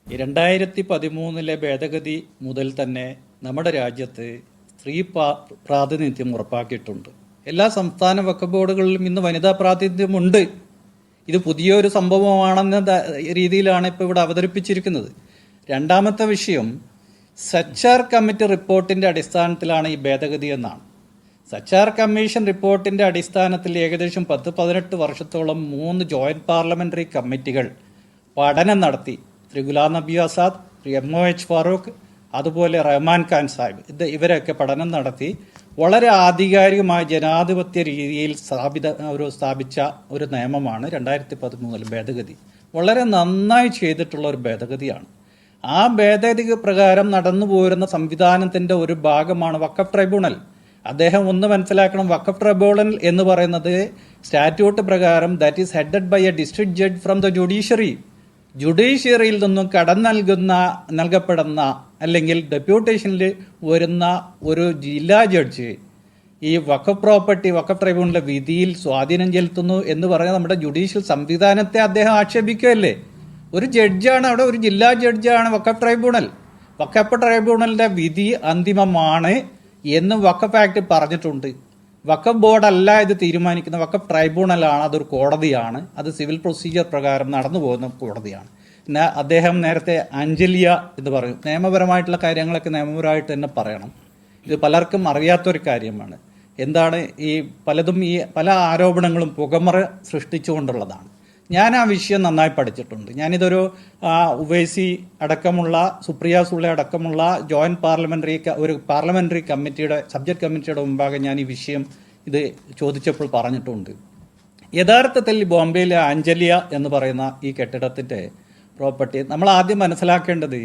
S5: ഈ 2013 ഭേദഗതി മുതൽ തന്നെ നമ്മുടെ രാജ്യത്ത് സ്ത്രീ പ്രാതിനിധ്യം ഉറപ്പാക്കിയിട്ടുണ്ട്. എല്ലാ സംസ്ഥാന വഖഫ് ബോർഡുകളിലും ഇന്ന് വനിതാ പ്രാതിനിധ്യമുണ്ട്. ഇത് പുതിയൊരു സംഭവമാണെന്ന രീതിയിലാണ് ഇപ്പോൾ ഇവിടെ അവതരിപ്പിച്ചിരിക്കുന്നത്. രണ്ടാമത്തെ വിഷയം, സച്ചാർ കമ്മിറ്റി റിപ്പോർട്ടിൻ്റെ അടിസ്ഥാനത്തിലാണ് ഈ ഭേദഗതി എന്നാണ്. സച്ചാർ കമ്മീഷൻ റിപ്പോർട്ടിൻ്റെ അടിസ്ഥാനത്തിൽ ഏകദേശം 10-18 വർഷത്തോളം 3 ജോയിന്റ് പാർലമെന്ററി കമ്മിറ്റികൾ പഠനം നടത്തി. ശ്രീ ഗുലാം നബി ആസാദ്, ശ്രീ MOH ഫാറൂഖ്, അതുപോലെ റഹ്മാൻ ഖാൻ സാഹിബ്, ഇവരൊക്കെ പഠനം നടത്തി വളരെ ആധികാരികമായ ജനാധിപത്യ രീതിയിൽ സ്ഥാപിച്ച ഒരു നിയമമാണ് 2013 ഭേദഗതി. വളരെ നന്നായി ചെയ്തിട്ടുള്ള ഒരു ഭേദഗതിയാണ്. ആ ഭേദഗതി പ്രകാരം നടന്നു പോരുന്ന സംവിധാനത്തിൻ്റെ ഒരു ഭാഗമാണ് വഖഫ് ട്രൈബ്യൂണൽ. അദ്ദേഹം ഒന്ന് മനസ്സിലാക്കണം, വഖഫ് ട്രൈബ്യൂണൽ എന്ന് പറയുന്നത് സ്റ്റാറ്റ്യൂട്ട് പ്രകാരം that is headed by a district judge from the ജുഡീഷ്യറിയിൽ നിന്നും കടം നൽകപ്പെടുന്ന അല്ലെങ്കിൽ ഡെപ്യൂട്ടേഷനിൽ വരുന്ന ഒരു ജില്ലാ ജഡ്ജ് ഈ വഖഫ് പ്രോപ്പർട്ടി, വഖഫ് ട്രൈബ്യൂണലിന്റെ വിധിയിൽ സ്വാധീനം ചെലുത്തുന്നു എന്ന് പറയുന്നത് നമ്മുടെ ജുഡീഷ്യൽ സംവിധാനത്തെ അദ്ദേഹം ആക്ഷേപിക്കുകയല്ലേ? ഒരു ജഡ്ജാണ് അവിടെ, ഒരു ജില്ലാ ജഡ്ജാണ് വഖഫ് ട്രൈബ്യൂണൽ. വഖഫ് ട്രൈബ്യൂണലിന്റെ വിധി അന്തിമമാണ് എന്ന് വഖഫ് ആക്ട് പറഞ്ഞിട്ടുണ്ട്. വഖഫ് ബോർഡല്ല ഇത് തീരുമാനിക്കുന്ന, വഖഫ് ട്രൈബ്യൂണലാണ്, അതൊരു കോടതിയാണ്, അത് സിവിൽ പ്രൊസീജിയർ പ്രകാരം നടന്നു പോകുന്ന കോടതിയാണ്. പിന്നെ അദ്ദേഹം നേരത്തെ അഞ്ജലിയ എന്ന് പറയും, നിയമപരമായിട്ടുള്ള കാര്യങ്ങളൊക്കെ നിയമപരമായിട്ട് തന്നെ പറയണം. ഇത് പലർക്കും അറിയാത്തൊരു കാര്യമാണ്. എന്താണ് ഈ പലതും ഈ പല ആരോപണങ്ങളും പുകമറ സൃഷ്ടിച്ചുകൊണ്ടുള്ളതാണ്. ഞാൻ ആ വിഷയം നന്നായി പഠിച്ചിട്ടുണ്ട്. ഞാനിതൊരു ഉവൈസി അടക്കമുള്ള സുപ്രിയ സുളെ അടക്കമുള്ള ജോയിൻറ്റ് ഒരു പാർലമെൻ്ററി കമ്മിറ്റിയുടെ സബ്ജക്ട് കമ്മിറ്റിയുടെ മുമ്പാകെ ഞാൻ ഈ വിഷയം ഇത് ചോദിച്ചപ്പോൾ പറഞ്ഞിട്ടുണ്ട്. യഥാർത്ഥത്തിൽ ബോംബെയിലെ അഞ്ജലിയ എന്ന് പറയുന്ന ഈ കെട്ടിടത്തിൻ്റെ പ്രോപ്പർട്ടി നമ്മൾ ആദ്യം മനസ്സിലാക്കേണ്ടത്,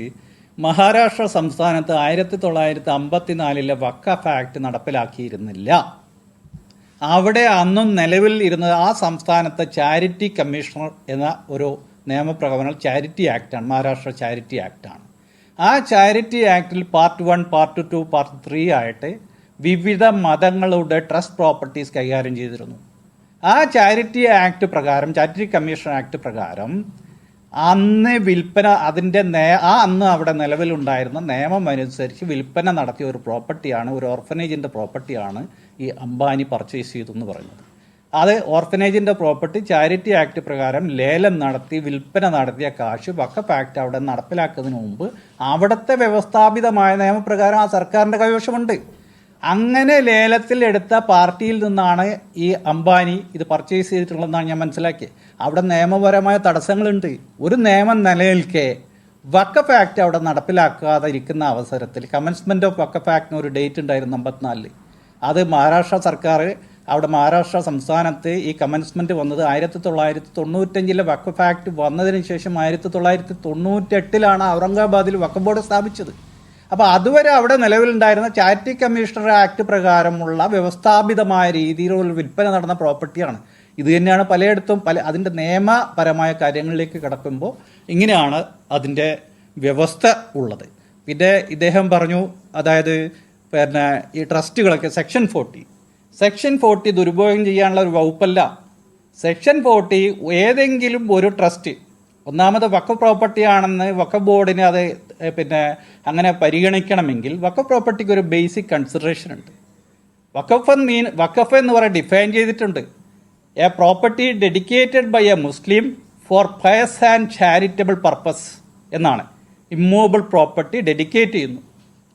S5: മഹാരാഷ്ട്ര സംസ്ഥാനത്ത് 1954 വഖഫ് ആക്ട് നടപ്പിലാക്കിയിരുന്നില്ല. അവിടെ അന്നും നിലവിൽ ഇരുന്നത് ആ സംസ്ഥാനത്തെ ചാരിറ്റി കമ്മീഷണർ എന്ന ഒരു നിയമപ്രകാരം ചാരിറ്റി ആക്റ്റാണ്, മഹാരാഷ്ട്ര ചാരിറ്റി ആക്റ്റാണ്. ആ ചാരിറ്റി ആക്ടിൽ പാർട്ട് 1, പാർട്ട് 2, പാർട്ട് 3 ആയിട്ട് വിവിധ മതങ്ങളുടെ ട്രസ്റ്റ് പ്രോപ്പർട്ടീസ് കൈകാര്യം ചെയ്തിരുന്നു. ആ ചാരിറ്റി ആക്ട് പ്രകാരം, ചാരിറ്റി കമ്മീഷൻ ആക്ട് പ്രകാരം അന്ന് വിൽപ്പന അന്ന് അവിടെ നിലവിലുണ്ടായിരുന്ന നിയമം അനുസരിച്ച് വിൽപ്പന നടത്തിയ ഒരു പ്രോപ്പർട്ടിയാണ്, ഒരു ഓർഫനേജിൻ്റെ പ്രോപ്പർട്ടിയാണ് ഈ അംബാനി പർച്ചേസ് ചെയ്തെന്ന് പറയുന്നത്. അത് ഓർഫനേജിൻ്റെ പ്രോപ്പർട്ടി ചാരിറ്റി ആക്ട് പ്രകാരം ലേലം നടത്തി വിൽപ്പന നടത്തിയ കാശ് വഖഫ് ആക്ട് അവിടെ നടപ്പിലാക്കുന്നതിന് മുമ്പ് അവിടുത്തെ വ്യവസ്ഥാപിതമായ നിയമപ്രകാരം ആ സർക്കാരിൻ്റെ കൈവശമുണ്ട്. അങ്ങനെ ലേലത്തിൽ എടുത്ത പാർട്ടിയിൽ നിന്നാണ് ഈ അംബാനി ഇത് പർച്ചേസ് ചെയ്തിട്ടുള്ളതെന്നാണ് ഞാൻ മനസ്സിലാക്കിയത്. അവിടെ നിയമപരമായ തടസ്സങ്ങളുണ്ട്. ഒരു നിയമം നിലനിൽക്കെ വഖഫ് ആക്ട് അവിടെ നടപ്പിലാക്കാതെ ഇരിക്കുന്ന അവസരത്തിൽ കമൻസ്മെൻറ്റ് ഓഫ് വഖഫ് ആക്ടിന് ഒരു ഡേറ്റ് ഉണ്ടായിരുന്നു 54. അത് മഹാരാഷ്ട്ര സർക്കാർ, അവിടെ മഹാരാഷ്ട്ര സംസ്ഥാനത്ത് ഈ കമൻസ്മെൻറ്റ് വന്നത് 1995 വഖഫ് ആക്ട് വന്നതിന് ശേഷം 1998 ഔറംഗാബാദിൽ വഖഫ് ബോർഡ് സ്ഥാപിച്ചത്. അപ്പോൾ അതുവരെ അവിടെ നിലവിലുണ്ടായിരുന്ന ചാരിറ്റി കമ്മീഷണർ ആക്ട് പ്രകാരമുള്ള വ്യവസ്ഥാപിതമായ രീതിയിലുള്ള വിൽപ്പന നടന്ന പ്രോപ്പർട്ടിയാണ്. ഇത് തന്നെയാണ് പലയിടത്തും അതിൻ്റെ നിയമപരമായ കാര്യങ്ങളിലേക്ക് കിടക്കുമ്പോൾ ഇങ്ങനെയാണ് അതിൻ്റെ വ്യവസ്ഥ ഉള്ളത്. പിന്നെ ഇദ്ദേഹം പറഞ്ഞു, അതായത് പിന്നെ ഈ ട്രസ്റ്റുകളൊക്കെ സെക്ഷൻ 40 ദുരുപയോഗം ചെയ്യാനുള്ള ഒരു വകുപ്പല്ല. സെക്ഷൻ 40 ഏതെങ്കിലും ഒരു ട്രസ്റ്റ്, ഒന്നാമത് വഖഫ് പ്രോപ്പർട്ടി ആണെന്ന് വഖഫ് ബോർഡിന് അത് പിന്നെ അങ്ങനെ പരിഗണിക്കണമെങ്കിൽ വഖഫ് പ്രോപ്പർട്ടിക്ക് ഒരു ബേസിക് കൺസിഡറേഷൻ ഉണ്ട്. വഖഫ് എന്ന് പറയാൻ ഡിഫൈൻ ചെയ്തിട്ടുണ്ട്. A property dedicated by a Muslim for pious and charitable purpose എന്നാണ്. ഇമ്മൂവബിൾ പ്രോപ്പർട്ടി ഡെഡിക്കേറ്റ് ചെയ്യുന്നു,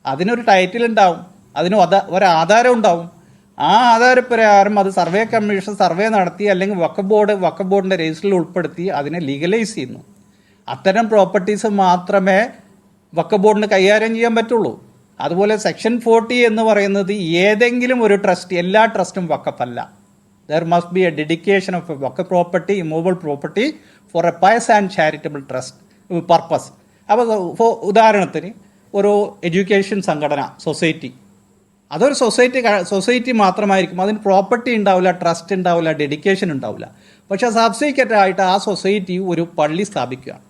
S5: അതിനൊരു ടൈറ്റിൽ ഉണ്ടാവും, അതിന് ഒരാധാരം ഉണ്ടാവും. ആ ആധാരപ്രകാരം അത് സർവേ കമ്മീഷൻ സർവേ നടത്തി അല്ലെങ്കിൽ വഖഫ് ബോർഡിൻ്റെ രജിസ്റ്ററിൽ ഉൾപ്പെടുത്തി അതിനെ ലീഗലൈസ് ചെയ്യുന്നു. അത്തരം പ്രോപ്പർട്ടീസ് മാത്രമേ വഖഫ് ബോർഡിന് കൈകാര്യം ചെയ്യാൻ പറ്റുള്ളൂ. അതുപോലെ സെക്ഷൻ 40 എന്ന് പറയുന്നത് ഏതെങ്കിലും ഒരു ട്രസ്റ്റ്, എല്ലാ ട്രസ്റ്റും വഖഫല്ല. There must be a dedication of a വഖഫ് property, immovable property for a pious and charitable trust purpose. അപ്പോൾ ഉദാഹരണത്തിന് ഒരു എഡ്യൂക്കേഷൻ സംഘടന, സൊസൈറ്റി, അതൊരു സൊസൈറ്റി മാത്രമായിരിക്കും. അതിന് പ്രോപ്പർട്ടി ഉണ്ടാവില്ല, ട്രസ്റ്റ് ഉണ്ടാവില്ല, ഡെഡിക്കേഷൻ ഉണ്ടാവില്ല. പക്ഷേ സബ്സിക്വൻ്റായിട്ട് ആ സൊസൈറ്റി ഒരു പള്ളി സ്ഥാപിക്കുകയാണ്,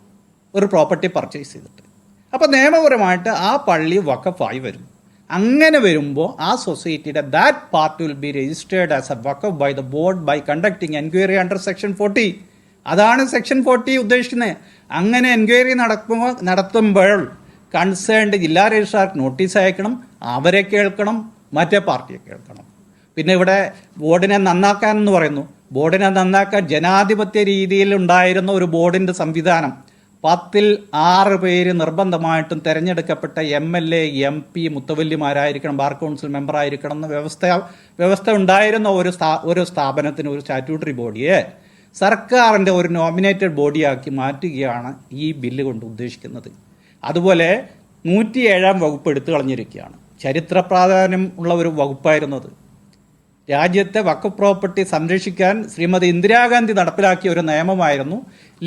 S5: ഒരു പ്രോപ്പർട്ടി പർച്ചേസ് ചെയ്തിട്ട്. അപ്പോൾ നിയമപരമായിട്ട് ആ പള്ളി വഖഫായി വരും. അങ്ങനെ വരുമ്പോൾ ആ സൊസൈറ്റിയുടെ that part will be registered as a waqf by the board by conducting enquiry under section 40. അതാണ് സെക്ഷൻ 40 ഉദ്ദേശിക്കുന്നത്. അങ്ങനെ എൻക്വയറി നടത്തുമ്പോൾ കൺസേൺഡ് ജില്ലാ രജിസ്ട്രാർക്ക് നോട്ടീസ് അയക്കണം, അവരെ കേൾക്കണം, മറ്റേ പാർട്ടിയെ കേൾക്കണം. പിന്നെ ഇവിടെ ബോർഡിനെ നന്നാക്കാൻ എന്ന് പറയുന്നു. ബോർഡിനെ നന്നാക്കാൻ ജനാധിപത്യ രീതിയിൽ ഉണ്ടായിരുന്ന ഒരു ബോർഡിൻ്റെ സംവിധാനം, 10ൽ 6 പേര് നിർബന്ധമായിട്ടും തിരഞ്ഞെടുക്കപ്പെട്ട MLA, MP, മുത്തവല്ലിമാരായിരിക്കണം, ബാർ കൗൺസിൽ മെമ്പറായിരിക്കണം എന്ന വ്യവസ്ഥ ഉണ്ടായിരുന്ന ഒരു സ്ഥാപനത്തിന്, ഒരു സ്റ്റാറ്റ്യൂട്ടറി ബോഡിയെ സർക്കാരിൻ്റെ ഒരു നോമിനേറ്റഡ് ബോഡിയാക്കി മാറ്റുകയാണ് ഈ ബില്ല് കൊണ്ട് ഉദ്ദേശിക്കുന്നത്. അതുപോലെ 107-ാം വകുപ്പ് എടുത്തു കളഞ്ഞിരിക്കുകയാണ്. ചരിത്ര പ്രാധാന്യം ഉള്ള ഒരു വകുപ്പായിരുന്നത്. രാജ്യത്തെ വഖഫ് പ്രോപ്പർട്ടി സംരക്ഷിക്കാൻ ശ്രീമതി ഇന്ദിരാഗാന്ധി നടപ്പിലാക്കിയ ഒരു നിയമമായിരുന്നു.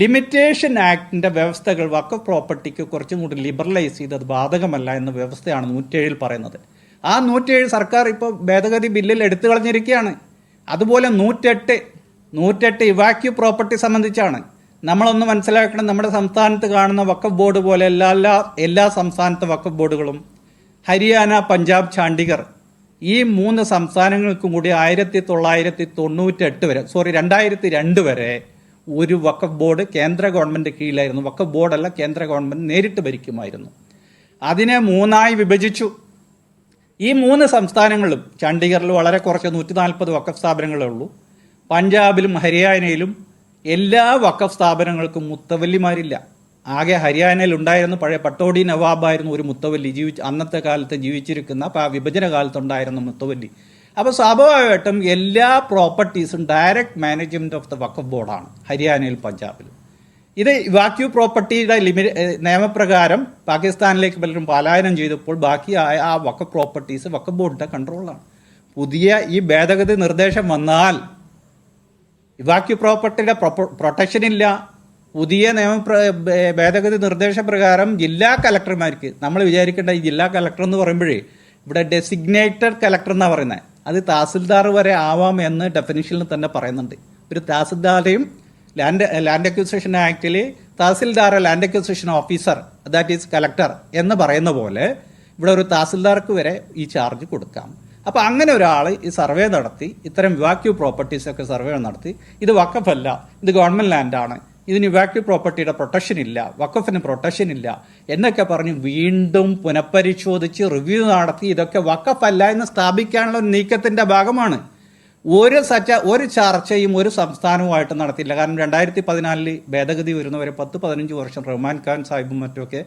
S5: ലിമിറ്റേഷൻ ആക്ടിൻ്റെ വ്യവസ്ഥകൾ വഖഫ് പ്രോപ്പർട്ടിക്ക് കുറച്ചും കൂടി ലിബറലൈസ് ചെയ്തത് ബാധകമല്ല എന്ന വ്യവസ്ഥയാണ് 107-ൽ പറയുന്നത്. ആ 107 സർക്കാർ ഇപ്പോൾ ഭേദഗതി ബില്ലിൽ എടുത്തു കളഞ്ഞിരിക്കുകയാണ്. അതുപോലെ 108 ഇവാക്യൂ പ്രോപ്പർട്ടി സംബന്ധിച്ചാണ്. നമ്മളൊന്ന് മനസ്സിലാക്കണം, നമ്മുടെ സംസ്ഥാനത്ത് കാണുന്ന വഖഫ് ബോർഡ് പോലെ എല്ലാ സംസ്ഥാനത്തെ വഖഫ് ബോർഡുകളും ഹരിയാന, പഞ്ചാബ്, ചണ്ഡീഗഡ് ഈ 3 സംസ്ഥാനങ്ങൾക്കും കൂടി 2002 വരെ ഒരു വഖഫ് ബോർഡ് കേന്ദ്ര ഗവൺമെൻറ് കീഴിലായിരുന്നു. വഖഫ് ബോർഡല്ല, കേന്ദ്ര ഗവൺമെൻറ് നേരിട്ട് ഭരിക്കുമായിരുന്നു. അതിനെ 3ആയി വിഭജിച്ചു. ഈ 3 സംസ്ഥാനങ്ങളിലും, ചണ്ഡീഗറിൽ വളരെ കുറച്ച് 140 വഖഫ് സ്ഥാപനങ്ങളേ ഉള്ളൂ, പഞ്ചാബിലും ഹരിയാനയിലും എല്ലാ വഖഫ് സ്ഥാപനങ്ങൾക്കും മുത്തവല്ലിമാരില്ല. ആകെ ഹരിയാനയിൽ ഉണ്ടായിരുന്ന പഴയ പട്ടോടി നവാബായിരുന്നു ഒരു മുത്തവല്ലി, അന്നത്തെ കാലത്ത് ജീവിച്ചിരിക്കുന്ന വിഭജന കാലത്തുണ്ടായിരുന്ന മുത്തവല്ലി. അപ്പോൾ സ്വാഭാവികമായിട്ടും എല്ലാ പ്രോപ്പർട്ടീസും ഡയറക്റ്റ് മാനേജ്മെൻറ്റ് ഓഫ് ദ വഖഫ് ബോർഡാണ് ഹരിയാനയിൽ, പഞ്ചാബിലും. ഇത് വാക്യൂ പ്രോപ്പർട്ടിയുടെ നിയമപ്രകാരം പാകിസ്ഥാനിലേക്ക് പലരും പലായനം ചെയ്തപ്പോൾ ബാക്കിയായ ആ വഖഫ് പ്രോപ്പർട്ടീസ് വഖഫ് ബോർഡിൻ്റെ കൺട്രോളിലാണ്. പുതിയ ഈ ഭേദഗതി നിർദ്ദേശം വന്നാൽ വാക്യൂ പ്രോപ്പർട്ടിയുടെ പ്രൊട്ടക്ഷൻ ഇല്ല. പുതിയ ഭേദഗതി നിർദ്ദേശപ്രകാരം ജില്ലാ കലക്ടർമാർക്ക്, നമ്മൾ വിചാരിക്കേണ്ട ഈ ജില്ലാ കലക്ടർ എന്ന് പറയുമ്പോഴേ ഇവിടെ ഡെസിഗ്നേറ്റഡ് കലക്ടർ എന്നാണ് പറയുന്നത്, അത് തഹസിൽദാർ വരെ ആവാം എന്ന് ഡെഫിനിഷനിൽ തന്നെ പറയുന്നുണ്ട്. ഒരു തഹസിൽദാരെയും ലാൻഡ് അക്വിസിഷൻ ആക്ടിൽ തഹസിൽദാർ land acquisition officer, that is collector എന്ന് പറയുന്ന പോലെ ഇവിടെ ഒരു തഹസിൽദാർക്ക് വരെ ഈ ചാർജ് കൊടുക്കാം. അപ്പോൾ അങ്ങനെ ഒരാൾ ഈ സർവേ നടത്തി, ഇത്തരം വാക്യൂ പ്രോപ്പർട്ടീസൊക്കെ സർവേ നടത്തി, ഇത് വഖഫല്ല, ഇത് ഗവൺമെൻറ് ലാൻഡാണ്, ഇതിന് വാക്യൂ പ്രോപ്പർട്ടിയുടെ പ്രൊട്ടക്ഷൻ ഇല്ല, വഖഫിന് പ്രൊട്ടക്ഷൻ ഇല്ല എന്നൊക്കെ പറഞ്ഞ് വീണ്ടും പുനഃപരിശോധിച്ച് റിവ്യൂ നടത്തി ഇതൊക്കെ വഖഫല്ല എന്ന് സ്ഥാപിക്കാനുള്ള ഒരു നീക്കത്തിൻ്റെ ഭാഗമാണ്. ഒരു ചർച്ചയും ഒരു സംസ്ഥാനവുമായിട്ട് നടത്തിയില്ല. കാരണം 2014 ഭേദഗതി വരുന്നവരെ 10-15 വർഷം റഹ്മാൻ ഖാൻ സാഹിബും മറ്റുമൊക്കെ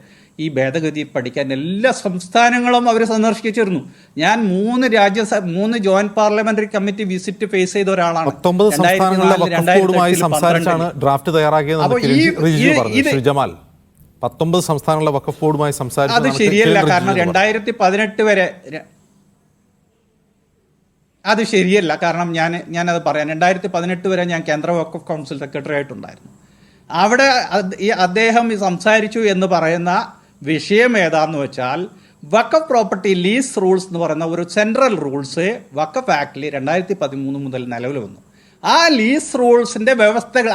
S5: ഈ ഭേദഗതി പഠിക്കാൻ എല്ലാ സംസ്ഥാനങ്ങളും അവർ സന്ദർശിച്ചിരുന്നു. ഞാൻ 3 joint parliamentary committee visit face ചെയ്ത ഒരാളാണ്.
S1: 19 സംസ്ഥാനങ്ങളിലെ വഖഫ് ബോർഡുമായി സംസാരിച്ചാണ് ഡ്രാഫ്റ്റ് തയ്യാറാക്കിയത് ജമാൽ. 19 സംസ്ഥാനങ്ങളിലെ വഖഫ് ബോർഡുമായി സംസാരിച്ചു.
S5: അത് ശരിയല്ല. കാരണം 2018 വരെ അത് ശരിയല്ല. കാരണം ഞാനത് പറയാം. 2018 വരെ ഞാൻ കേന്ദ്ര വഖഫ് കൗൺസിൽ സെക്രട്ടറി ആയിട്ടുണ്ടായിരുന്നു. അവിടെ അദ്ദേഹം സംസാരിച്ചു എന്ന് പറയുന്ന വിഷയം ഏതാന്ന് വെച്ചാൽ വഖഫ് പ്രോപ്പർട്ടി ലീസ് റൂൾസ് എന്ന് പറയുന്ന ഒരു സെൻട്രൽ റൂൾസ് വഖഫ് ആക്ടിൽ 2013 മുതൽ നിലവിൽ വന്നു. ആ ലീസ് റൂൾസിൻ്റെ വ്യവസ്ഥകൾ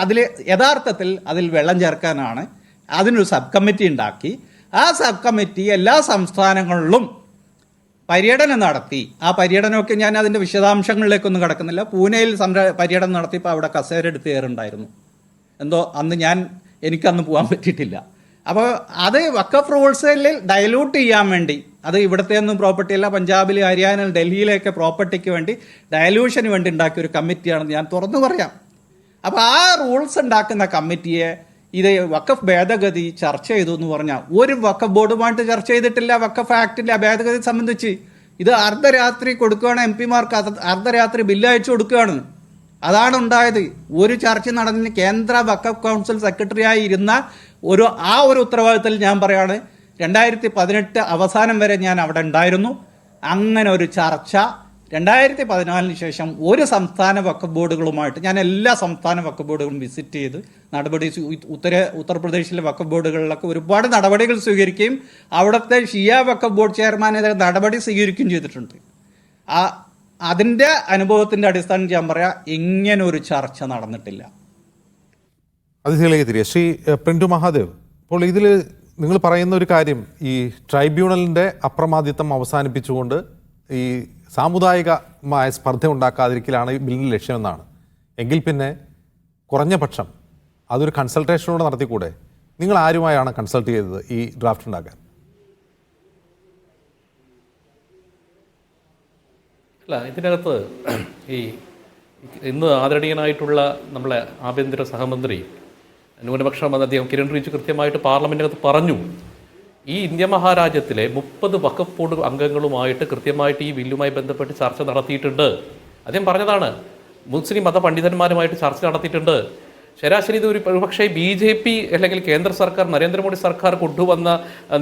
S5: യഥാർത്ഥത്തിൽ അതിൽ വെള്ളം ചേർക്കാനാണ് അതിനൊരു സബ് കമ്മിറ്റി ഉണ്ടാക്കി. ആ സബ് കമ്മിറ്റി എല്ലാ സംസ്ഥാനങ്ങളിലും പര്യടനം നടത്തി. ആ പര്യടനമൊക്കെ ഞാൻ അതിൻ്റെ വിശദാംശങ്ങളിലേക്കൊന്നും കടക്കുന്നില്ല. പൂനെയിൽ പര്യടനം നടത്തിയപ്പോൾ അവിടെ കസേര എടുത്ത് കയറുണ്ടായിരുന്നു. എന്തോ അന്ന് എനിക്കന്ന് പോകാൻ പറ്റിയിട്ടില്ല. അപ്പോൾ അത് വഖഫ് റൂൾസിൽ ഡയലൂട്ട് ചെയ്യാൻ വേണ്ടി, അത് ഇവിടുത്തെ ഒന്നും പ്രോപ്പർട്ടി അല്ല, പഞ്ചാബിൽ, ഹരിയാനയിൽ, ഡൽഹിയിലേക്ക് പ്രോപ്പർട്ടിക്ക് വേണ്ടി ഡയലൂഷന് വേണ്ടി ഉണ്ടാക്കിയ ഒരു കമ്മിറ്റിയാണെന്ന് ഞാൻ തുറന്നു പറയാം. അപ്പോൾ ആ റൂൾസ് ഉണ്ടാക്കുന്ന കമ്മിറ്റിയെ ഇത് വഖഫ് ഭേദഗതി ചർച്ച ചെയ്തു എന്ന് പറഞ്ഞാൽ ഒരു വഖഫ് ബോർഡുമായിട്ട് ചർച്ച ചെയ്തിട്ടില്ല. വഖഫ് ആക്ടിൻ്റെ ഭേദഗതി സംബന്ധിച്ച് ഇത് അർദ്ധരാത്രി കൊടുക്കുകയാണ്, എം പിമാർക്ക് അർദ്ധരാത്രി ബില്ല് അയച്ചു കൊടുക്കുകയാണ്. അതാണ് ഉണ്ടായത്. ഒരു ചർച്ച നടന്നതിന് കേന്ദ്ര വഖഫ് കൗൺസിൽ സെക്രട്ടറിയായി ഇരുന്ന ആ ഒരു ഉത്തരവാദിത്തത്തിൽ ഞാൻ പറയാണ്, 2018 അവസാനം വരെ ഞാൻ അവിടെ ഉണ്ടായിരുന്നു. അങ്ങനെ ഒരു ചർച്ച 2014 ശേഷം ഒരു സംസ്ഥാന വഖഫ് ബോർഡുകളുമായിട്ട് ഞാൻ എല്ലാ സംസ്ഥാന വഖഫ് ബോർഡുകളും വിസിറ്റ് ചെയ്ത് ഉത്തർപ്രദേശിലെ വഖഫ് ബോർഡുകളിലൊക്കെ ഒരുപാട് നടപടികൾ സ്വീകരിക്കുകയും അവിടുത്തെ ഷിയ വഖഫ് ബോർഡ് ചെയർമാനെതിരെ നടപടി സ്വീകരിക്കുകയും ചെയ്തിട്ടുണ്ട്. അതിൻ്റെ അനുഭവത്തിൻ്റെ അടിസ്ഥാനത്തിൽ ഞാൻ പറയാം, ഇങ്ങനൊരു ചർച്ച നടന്നിട്ടില്ല.
S1: അതിഥികളിലേക്ക് തിരികെ ശ്രീ പ്രിന്റു മഹാദേവ്, അപ്പോൾ ഇതിൽ നിങ്ങൾ പറയുന്ന ഒരു കാര്യം, ഈ ട്രൈബ്യൂണലിൻ്റെ അപ്രമാദിത്വം അവസാനിപ്പിച്ചുകൊണ്ട് ഈ സാമുദായികമായ സ്പർദ്ധ ഉണ്ടാക്കാതിരിക്കലാണ് ഈ ബില്ലിൻ്റെ ലക്ഷ്യമെന്നാണ്. എങ്കിൽ പിന്നെ കുറഞ്ഞ പക്ഷം അതൊരു കൺസൾട്ടേഷനോടെ നടത്തിക്കൂടെ? നിങ്ങൾ ആരുമായാണ് കൺസൾട്ട് ചെയ്തത് ഈ ഡ്രാഫ്റ്റ് ഉണ്ടാക്കാൻ?
S3: അല്ല, ഇതിനകത്ത് ഇന്ന് ആദരണീയനായിട്ടുള്ള നമ്മളെ ആഭ്യന്തര സഹമന്ത്രി ന്യൂനപക്ഷം എന്ന അദ്ദേഹം കിരൺ റിജിജു കൃത്യമായിട്ട് പാർലമെൻറ്റിനകത്ത് പറഞ്ഞു, ഈ ഇന്ത്യ മഹാരാജ്യത്തിലെ 30 വഖഫ് ബോർഡ് അംഗങ്ങളുമായിട്ട് കൃത്യമായിട്ട് ഈ ബില്ലുമായി ബന്ധപ്പെട്ട് ചർച്ച നടത്തിയിട്ടുണ്ട്. അദ്ദേഹം പറഞ്ഞതാണ്, മുസ്ലിം മത പണ്ഡിതന്മാരുമായിട്ട് ചർച്ച നടത്തിയിട്ടുണ്ട്. ശരാശരി ഇത് ഒരുപക്ഷെ BJP അല്ലെങ്കിൽ കേന്ദ്ര സർക്കാർ, നരേന്ദ്രമോദി സർക്കാർ കൊണ്ടുവന്ന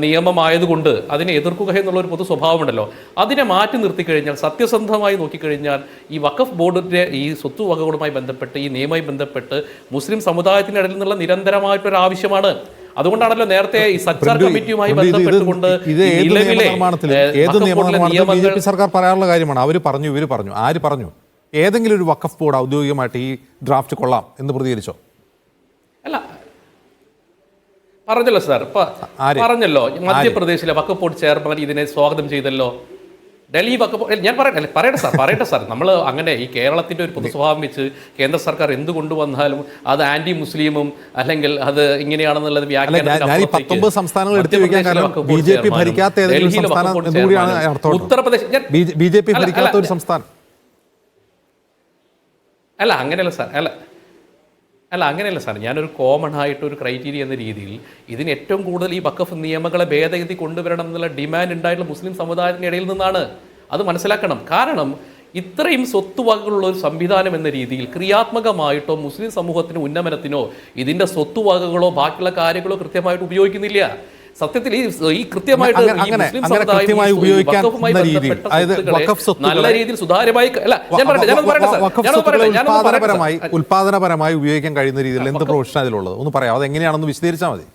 S3: നിയമമായതുകൊണ്ട് അതിനെ എതിർക്കുക എന്നുള്ളൊരു പൊതു സ്വഭാവമുണ്ടല്ലോ. അതിനെ മാറ്റി നിർത്തിക്കഴിഞ്ഞാൽ, സത്യസന്ധമായി നോക്കിക്കഴിഞ്ഞാൽ ഈ വഖഫ് ബോർഡിൻ്റെ ഈ സ്വത്ത് വകകളുമായി ബന്ധപ്പെട്ട്, ഈ നിയമവുമായി ബന്ധപ്പെട്ട് മുസ്ലിം സമുദായത്തിൻ്റെ ഇടയിൽ നിന്നുള്ള നിരന്തരമായിട്ടൊരു ആവശ്യമാണ്. അതുകൊണ്ടാണല്ലോ നേരത്തെ ഈ സച്ചാർ കമ്മിറ്റിയുമായി ബന്ധപ്പെട്ടുകൊണ്ട്
S1: BJP സർക്കാർ പറയാനുള്ള കാര്യമാണ്. അവർ പറഞ്ഞു, ഇവർ പറഞ്ഞു, ആര് പറഞ്ഞു? ഏതെങ്കിലും ഒരു വഖഫ് ബോർഡ് ഔദ്യോഗികമായിട്ട് ഈ ഡ്രാഫ്റ്റ് കൊള്ളാം എന്ന് പ്രതികരിച്ചോ?
S3: അല്ല, പറഞ്ഞല്ലോ സാർ, പറഞ്ഞല്ലോ, മധ്യപ്രദേശിലെ വഖഫ് ബോർഡ് ചെയർമാൻ ഇതിനെ സ്വാഗതം ചെയ്തല്ലോ. ഡൽഹി വക്കഫ് ഞാൻ പറയട്ടെ സാർ നമ്മൾ അങ്ങനെ ഈ കേരളത്തിൻ്റെ ഒരു പൊതുസ്വഭാവം വെച്ച് കേന്ദ്ര സർക്കാർ എന്ത് കൊണ്ടുവന്നാലും അത് ആന്റി മുസ്ലിമും അല്ലെങ്കിൽ അത് ഇങ്ങനെയാണെന്നുള്ളത്
S1: ഞാൻ ഈ 19 സംസ്ഥാനങ്ങൾ എടുത്തു വയ്ക്കാൻ കാരണം BJP ഭരിക്കാത്ത ഏതെങ്കിലും സംസ്ഥാനം എന്നുകൂടിയാണ് അർത്ഥം.
S3: ഉത്തർപ്രദേശ്
S1: BJP ഭരിക്കാത്ത ഒരു സംസ്ഥാനം
S3: അല്ല അങ്ങനെയല്ല സാർ അങ്ങനെയല്ല സാർ ഞാനൊരു കോമൺ ആയിട്ട് ഒരു ക്രൈറ്റീരിയ എന്ന രീതിയിൽ ഇതിന് ഏറ്റവും കൂടുതൽ ഈ വഖഫ് നിയമങ്ങളെ ഭേദഗതി കൊണ്ടുവരണം എന്നുള്ള ഡിമാൻഡ് ഉണ്ടായിട്ടുള്ള മുസ്ലിം സമുദായത്തിൻ്റെ ഇടയിൽ നിന്നാണ്. അത് മനസ്സിലാക്കണം. കാരണം ഇത്രയും സ്വത്തുവകകളുള്ള ഒരു സംവിധാനം എന്ന രീതിയിൽ ക്രിയാത്മകമായിട്ടോ മുസ്ലിം സമൂഹത്തിന് ഉന്നമനത്തിനോ ഇതിൻ്റെ സ്വത്തുവകകളോ ബാക്കിയുള്ള കാര്യങ്ങളോ കൃത്യമായിട്ട് ഉപയോഗിക്കുന്നില്ല. സത്യത്തിൽ ഈ കൃത്യമായിട്ട്
S1: കൃത്യമായി ഉപയോഗിക്കുന്ന രീതി, അതായത്
S3: നല്ല രീതിയിൽ സുതാര്യമായി
S1: ഉൽപാദനപരമായി ഉപയോഗിക്കാൻ കഴിയുന്ന രീതിയിൽ എന്ത് പ്രൊവിഷൻ അതിലുള്ളത് ഒന്ന് പറയാം. അത് എങ്ങനെയാണെന്ന് വിശദീകരിച്ചാൽ മതി.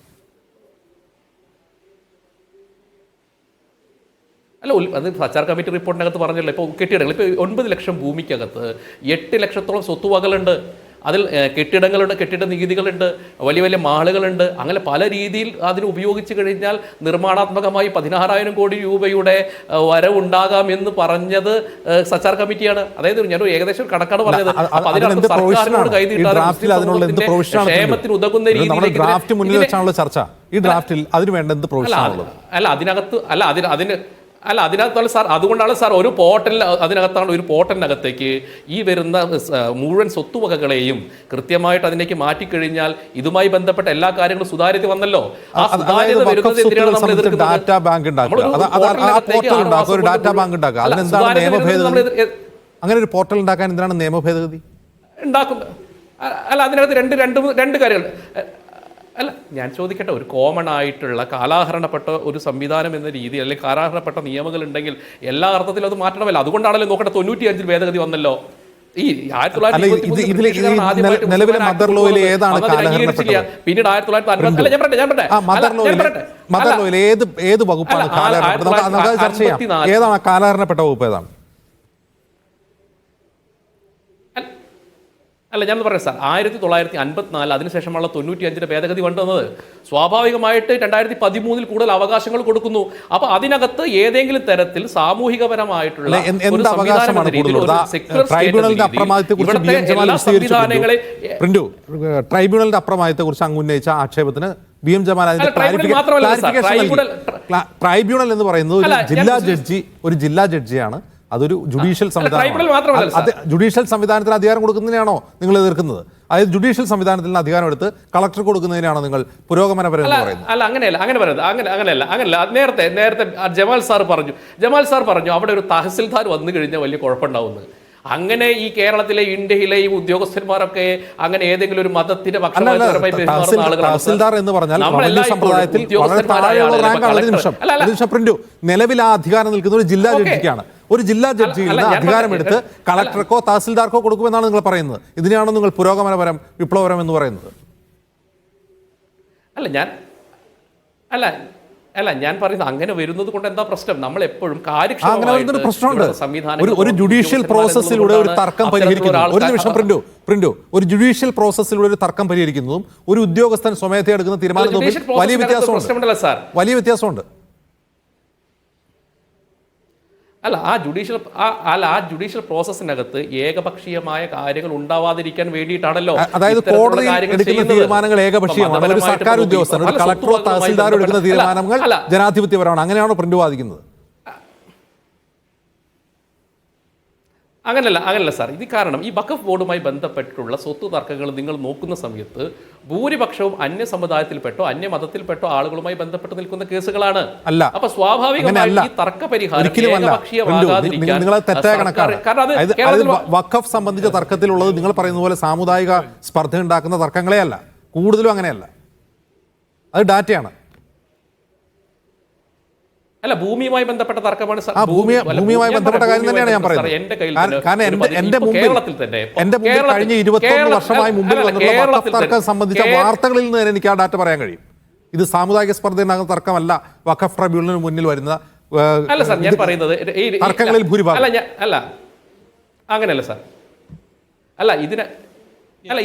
S3: അല്ല, അത് സച്ചാർ കമ്മിറ്റി റിപ്പോർട്ടിനകത്ത് പറഞ്ഞല്ലോ. ഇപ്പോൾ കെട്ടിടങ്ങൾ, ഇപ്പോൾ 9 ലക്ഷം ഭൂമിക്കകത്ത് 8 ലക്ഷത്തോളം സ്വത്തുവകകളുണ്ട്. അതിൽ കെട്ടിടങ്ങളുണ്ട്, കെട്ടിട നികുതികളുണ്ട്, വലിയ വലിയ മാളുകളുണ്ട്. അങ്ങനെ പല രീതിയിൽ അതിന് ഉപയോഗിച്ച് കഴിഞ്ഞാൽ നിർമ്മാണാത്മകമായി 16,000 കോടി രൂപയുടെ വരവുണ്ടാകാം എന്ന് പറഞ്ഞത് സച്ചാർ കമ്മിറ്റിയാണ്. അതായത് ഞാൻ ഏകദേശം കണക്കാണ് പറഞ്ഞത്. അപ്പൊ അതിനകത്ത് സർക്കാരിനോട് കൈനീട്ടാതെ ക്ഷേമത്തിന് ഉതകുന്ന രീതിയിലേക്ക്
S1: ചർച്ച ഈ ഡ്രാഫ്റ്റിൽ അതിന് വേണ്ട എന്ത് പ്രൊവിഷൻ
S3: അതിനകത്താണ് സാർ. അതുകൊണ്ടാണ് സാർ ഒരു പോർട്ടലിനകത്തേക്ക് ഈ വരുന്ന മുഴുവൻ സ്വത്തുവകകളെയും കൃത്യമായിട്ട് അതിലേക്ക് മാറ്റിക്കഴിഞ്ഞാൽ ഇതുമായി ബന്ധപ്പെട്ട എല്ലാ കാര്യങ്ങളും സുതാര്യത വന്നല്ലോ. ആ സുതാര്യത വരുന്നത് എന്തിനാണ് നമ്മൾ എതിർക്കുന്നത്?
S1: അങ്ങനെ ഒരു പോർട്ടൽ ഉണ്ടാക്കാൻ എന്തിനാണ് നിയമ ഭേദഗതി
S3: ഉണ്ടാക്കുന്നത്? അല്ല, അതിനകത്ത് രണ്ട് കാര്യങ്ങൾ. അല്ല, ഞാൻ ചോദിക്കട്ടെ, ഒരു കോമൺ ആയിട്ടുള്ള കാലാഹരണപ്പെട്ട ഒരു സംവിധാനം എന്ന രീതി അല്ലെങ്കിൽ കാലാഹരണപ്പെട്ട നിയമങ്ങൾ ഉണ്ടെങ്കിൽ എല്ലാ അർത്ഥത്തിലും അത് മാറ്റണമല്ലോ. അതുകൊണ്ടാണല്ലോ നോക്കട്ടെ 95 ഭേദഗതി വന്നല്ലോ. ഈ 1995
S1: നിലവിലെ മദർ ലോയിൽ ഏതാണ്
S3: പിന്നീട് 1900
S1: ഏത് വകുപ്പാണ് കാലഹരണപ്പെട്ടത്? ചർച്ച ചെയ്യാം. ഏതാണ് കാലഹരണപ്പെട്ട വകുപ്പ്? ഏതാണ്?
S3: അല്ല, ഞാൻ പറയാം സാർ, 1954 അതിനുശേഷമുള്ള 95 ഭേദഗതി കൊണ്ടുവന്നത് സ്വാഭാവികമായിട്ട് 2013 കൂടുതൽ അവകാശങ്ങൾ കൊടുക്കുന്നു. അപ്പൊ അതിനകത്ത് ഏതെങ്കിലും തരത്തിൽ സാമൂഹികപരമായിട്ടുള്ള
S1: ട്രൈബ്യൂണലിന്റെ അപ്രമാദത്തെ കുറിച്ച് അങ്ങ് ഉന്നയിച്ച ആക്ഷേപത്തിന് BM ജമാൽ ട്രൈബ്യൂണൽ എന്ന് പറയുന്നത് ഒരു ജില്ലാ ജഡ്ജിയാണ്. അതൊരു ജുഡീഷ്യൽ സംവിധാനം. ജുഡീഷ്യൽ സംവിധാനത്തിന് അധികാരം കൊടുക്കുന്നതിനാണോ നിങ്ങൾ എതിർക്കുന്നത്? അതായത് ജുഡീഷ്യൽ സംവിധാനത്തിൽ അധികാരം എടുത്ത് കളക്ടർ കൊടുക്കുന്നതിനാണോ നിങ്ങൾ പുരോഗമനപരം പറയുന്നത്?
S3: അല്ല, അങ്ങനെയല്ല. നേരത്തെ ജമാൽ സാർ പറഞ്ഞു അവിടെ ഒരു തഹസിൽദാർ വന്നു കഴിഞ്ഞാൽ വലിയ കുഴപ്പമുണ്ടാവുന്നത്. അങ്ങനെ ഈ കേരളത്തിലെ ഇന്ത്യയിലെ ഈ ഉദ്യോഗസ്ഥന്മാരൊക്കെ അങ്ങനെ ഏതെങ്കിലും ഒരു മതത്തിന്റെ പക്ഷപാതപരമായി പെരുമാറുന്ന
S1: ആളുകളാണ്. നിലവിൽ ആ അധികാരം നിൽക്കുന്ന ഒരു ജില്ലാ ജഡ്ജിക്കാണ്. ഒരു ജില്ലാ ജഡ്ജിയിൽ നിന്ന് അധികാരമെടുത്ത് കളക്ടർക്കോ തഹസിൽദാർക്കോ കൊടുക്കുമെന്നാണ് നിങ്ങൾ പറയുന്നത്. ഇതിനെയാണോ നിങ്ങൾ പുരോഗമനപരം വിപ്ലവപരം എന്ന് പറയുന്നത്?
S3: ഞാൻ പറയുന്നത് അങ്ങനെ വരുന്നത് കൊണ്ട് എന്താ പ്രശ്നം? നമ്മൾ എപ്പോഴും
S1: ഒരു ജുഡീഷ്യൽ പ്രോസസ്സിലൂടെ ഒരു തർക്കം പരിഹരിക്കുന്നു. ഒരു നിമിഷം പ്രിന്റു, ഒരു ജുഡീഷ്യൽ പ്രോസസ്സിലൂടെ ഒരു തർക്കം പരിഹരിക്കുന്നതും ഒരു ഉദ്യോഗസ്ഥൻ സ്വമേധയാ എടുക്കുന്ന തീരുമാനവും വലിയ വ്യത്യാസമുണ്ട്.
S3: ആ ജുഡീഷ്യൽ പ്രോസസ്സിനകത്ത് ഏകപക്ഷീയമായ കാര്യങ്ങൾ ഉണ്ടാവാതിരിക്കാൻ വേണ്ടിയിട്ടാണല്ലോ.
S1: അതായത് കോടതി എടുക്കുന്ന തീരുമാനങ്ങൾ ഏകപക്ഷീയമാണ്. ഒരു സർക്കാർ ഉദ്യോഗസ്ഥൻ, ഒരു കളക്ടറോ തഹസിൽദാരോ എടുക്കുന്ന തീരുമാനങ്ങൾ ജനാധിപത്യപരമാണ്. അങ്ങനെയാണോ പ്രിന്റ് വാദിക്കുന്നത്?
S3: അങ്ങനല്ല സാർ. ഇത് കാരണം ഈ വഖഫ് ബോർഡുമായി ബന്ധപ്പെട്ടിട്ടുള്ള സ്വത്ത് തർക്കങ്ങൾ നിങ്ങൾ നോക്കുന്ന സമയത്ത് ഭൂരിപക്ഷവും അന്യ സമുദായത്തിൽപ്പെട്ടോ അന്യ മതത്തിൽപ്പെട്ടോ ആളുകളുമായി ബന്ധപ്പെട്ട് നിൽക്കുന്ന കേസുകളാണ്. അപ്പൊ സ്വാഭാവികമായി ഈ തർക്ക പരിഹാരം
S1: വഖഫ് സംബന്ധിച്ച തർക്കത്തിലുള്ളത് നിങ്ങൾ പറയുന്ന പോലെ സാമുദായിക സ്പർദ്ധ ഉണ്ടാക്കുന്ന തർക്കങ്ങളെ അല്ല, കൂടുതലും അങ്ങനെയല്ല. അത് ഡാറ്റയാണ്.
S3: അല്ല, ഭൂമിയുമായി ബന്ധപ്പെട്ട തർക്കമാണ്.
S1: ഭൂമിയുമായി ബന്ധപ്പെട്ട കാര്യം തന്നെയാണ് ഞാൻ പറയുന്നത്. എന്റെ മുമ്പിൽ കഴിഞ്ഞ 21 വർഷമായി മുമ്പിൽ വന്നിട്ടുള്ള വഖഫ് തർക്കം സംബന്ധിച്ച വാർത്തകളിൽ നിന്ന് എനിക്ക് ആ ഡാറ്റ പറയാൻ കഴിയും. ഇത് സാമുദായിക സ്പർദ്ധ തർക്കമല്ല. വഖഫ് ട്രൈബ്യൂണലിന് മുന്നിൽ വരുന്ന തർക്കങ്ങളിൽ ഭൂരിഭാഗം
S3: അങ്ങനെയല്ല സാർ.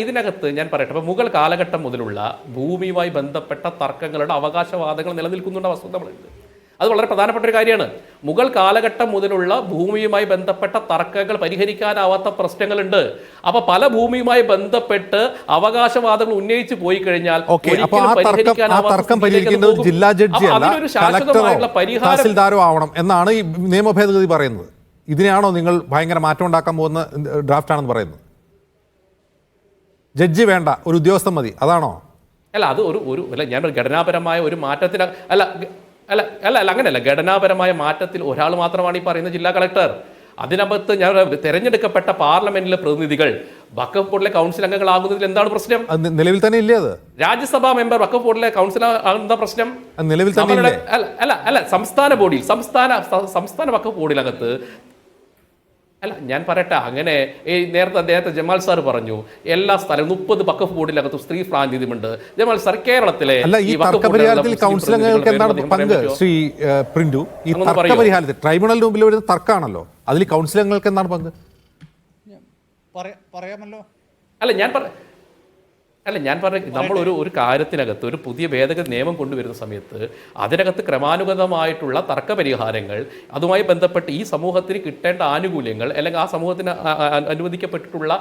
S3: ഇതിനകത്ത് ഞാൻ പറയട്ടെ, ഇപ്പൊ മുഗൾ കാലഘട്ടം മുതലുള്ള ഭൂമിയുമായി ബന്ധപ്പെട്ട തർക്കങ്ങളുടെ അവകാശവാദങ്ങൾ നിലനിൽക്കുന്നുണ്ട് വസ്തുത നമ്മളുണ്ട്. അത് വളരെ പ്രധാനപ്പെട്ട ഒരു കാര്യമാണ്. മുഗൾ കാലഘട്ടം മുതലുള്ള ഭൂമിയുമായി ബന്ധപ്പെട്ട തർക്കങ്ങൾ പരിഹരിക്കാനാവാത്ത പ്രശ്നങ്ങളുണ്ട്. അപ്പൊ പല ഭൂമിയുമായി ബന്ധപ്പെട്ട് അവകാശവാദങ്ങൾ ഉന്നയിച്ചു പോയി കഴിഞ്ഞാൽ
S1: തർക്കം പരിഹരിക്കുന്നത് ജില്ലാ ജഡ്ജി അല്ല, കളക്ടറോ തഹസിൽദാരോ ആവണം എന്നാണ് ഈ നിയമ ഭേദഗതി പറയുന്നത്. ഇതിനെയാണോ നിങ്ങൾ ഭയങ്കര മാറ്റം ഉണ്ടാക്കാൻ പോകുന്ന ഡ്രാഫ്റ്റ് ആണെന്ന് പറയുന്നത്? ജഡ്ജി വേണ്ട, ഒരു ഉദ്യോഗസ്ഥൻ മതി, അതാണോ?
S3: അല്ല, അത് ഒരു അല്ല, ഞാൻ ഘടനാപരമായ ഒരു മാറ്റത്തിന് അല്ല അല്ല അല്ല അല്ല അങ്ങനെയല്ല. ഘടനാപരമായ മാറ്റത്തിൽ ഒരാൾ മാത്രമാണ് ഈ പറയുന്ന ജില്ലാ കളക്ടർ. അതിനകത്ത് ഞാൻ തെരഞ്ഞെടുക്കപ്പെട്ട പാർലമെന്റിലെ പ്രതിനിധികൾ വഖഫ് ബോർഡിലെ കൗൺസിൽ അംഗങ്ങളാകുന്നതിൽ എന്താണ് പ്രശ്നം?
S1: നിലവിൽ തന്നെ ഇല്ലേ? അത്
S3: രാജ്യസഭാ മെമ്പർ വഖഫ് ബോർഡിലെ കൗൺസിൽ ആകുന്ന പ്രശ്നം
S1: നിലവിൽ തന്നെ
S3: അല്ല സംസ്ഥാന ബോഡിയിൽ സംസ്ഥാന വഖഫ് ബോർഡിനകത്ത് അല്ല. ഞാൻ പറയട്ടെ, അങ്ങനെ ഈ നേരത്തെ ജമാൽ സാർ പറഞ്ഞു എല്ലാ സ്ഥലവും 30 വഖഫ് ബോർഡിനകത്ത് സ്ത്രീ പ്രാതിനിധ്യമുണ്ട്. ജമാൽ സാർ, കേരളത്തിലെ
S1: ഈ തർക്കപരിഹാരത്തിൽ കൗൺസിൽ അംഗങ്ങൾക്ക് എന്താണ് പങ്ക്? ശ്രീ പ്രിന്റു, ഈ തർക്കപരിഹാരത്തിൽ ട്രൈബ്യൂണലിന് മുമ്പിൽ വരുന്ന തർക്കമാണല്ലോ, അതിൽ കൗൺസിൽ അംഗങ്ങൾക്ക് എന്താണ് പങ്ക്?
S5: പറയാമല്ലോ.
S3: ഞാൻ പറഞ്ഞ നമ്മൾ ഒരു കാര്യത്തിനകത്ത് ഒരു പുതിയ ഭേദഗതി നിയമം കൊണ്ടുവരുന്ന സമയത്ത് അതിനകത്ത് ക്രമാനുഗതമായിട്ടുള്ള തർക്കപരിഹാരങ്ങൾ, അതുമായി ബന്ധപ്പെട്ട് ഈ സമൂഹത്തിന് കിട്ടേണ്ട ആനുകൂല്യങ്ങൾ, അല്ലെങ്കിൽ ആ സമൂഹത്തിന് അനുവദിക്കപ്പെട്ടിട്ടുള്ള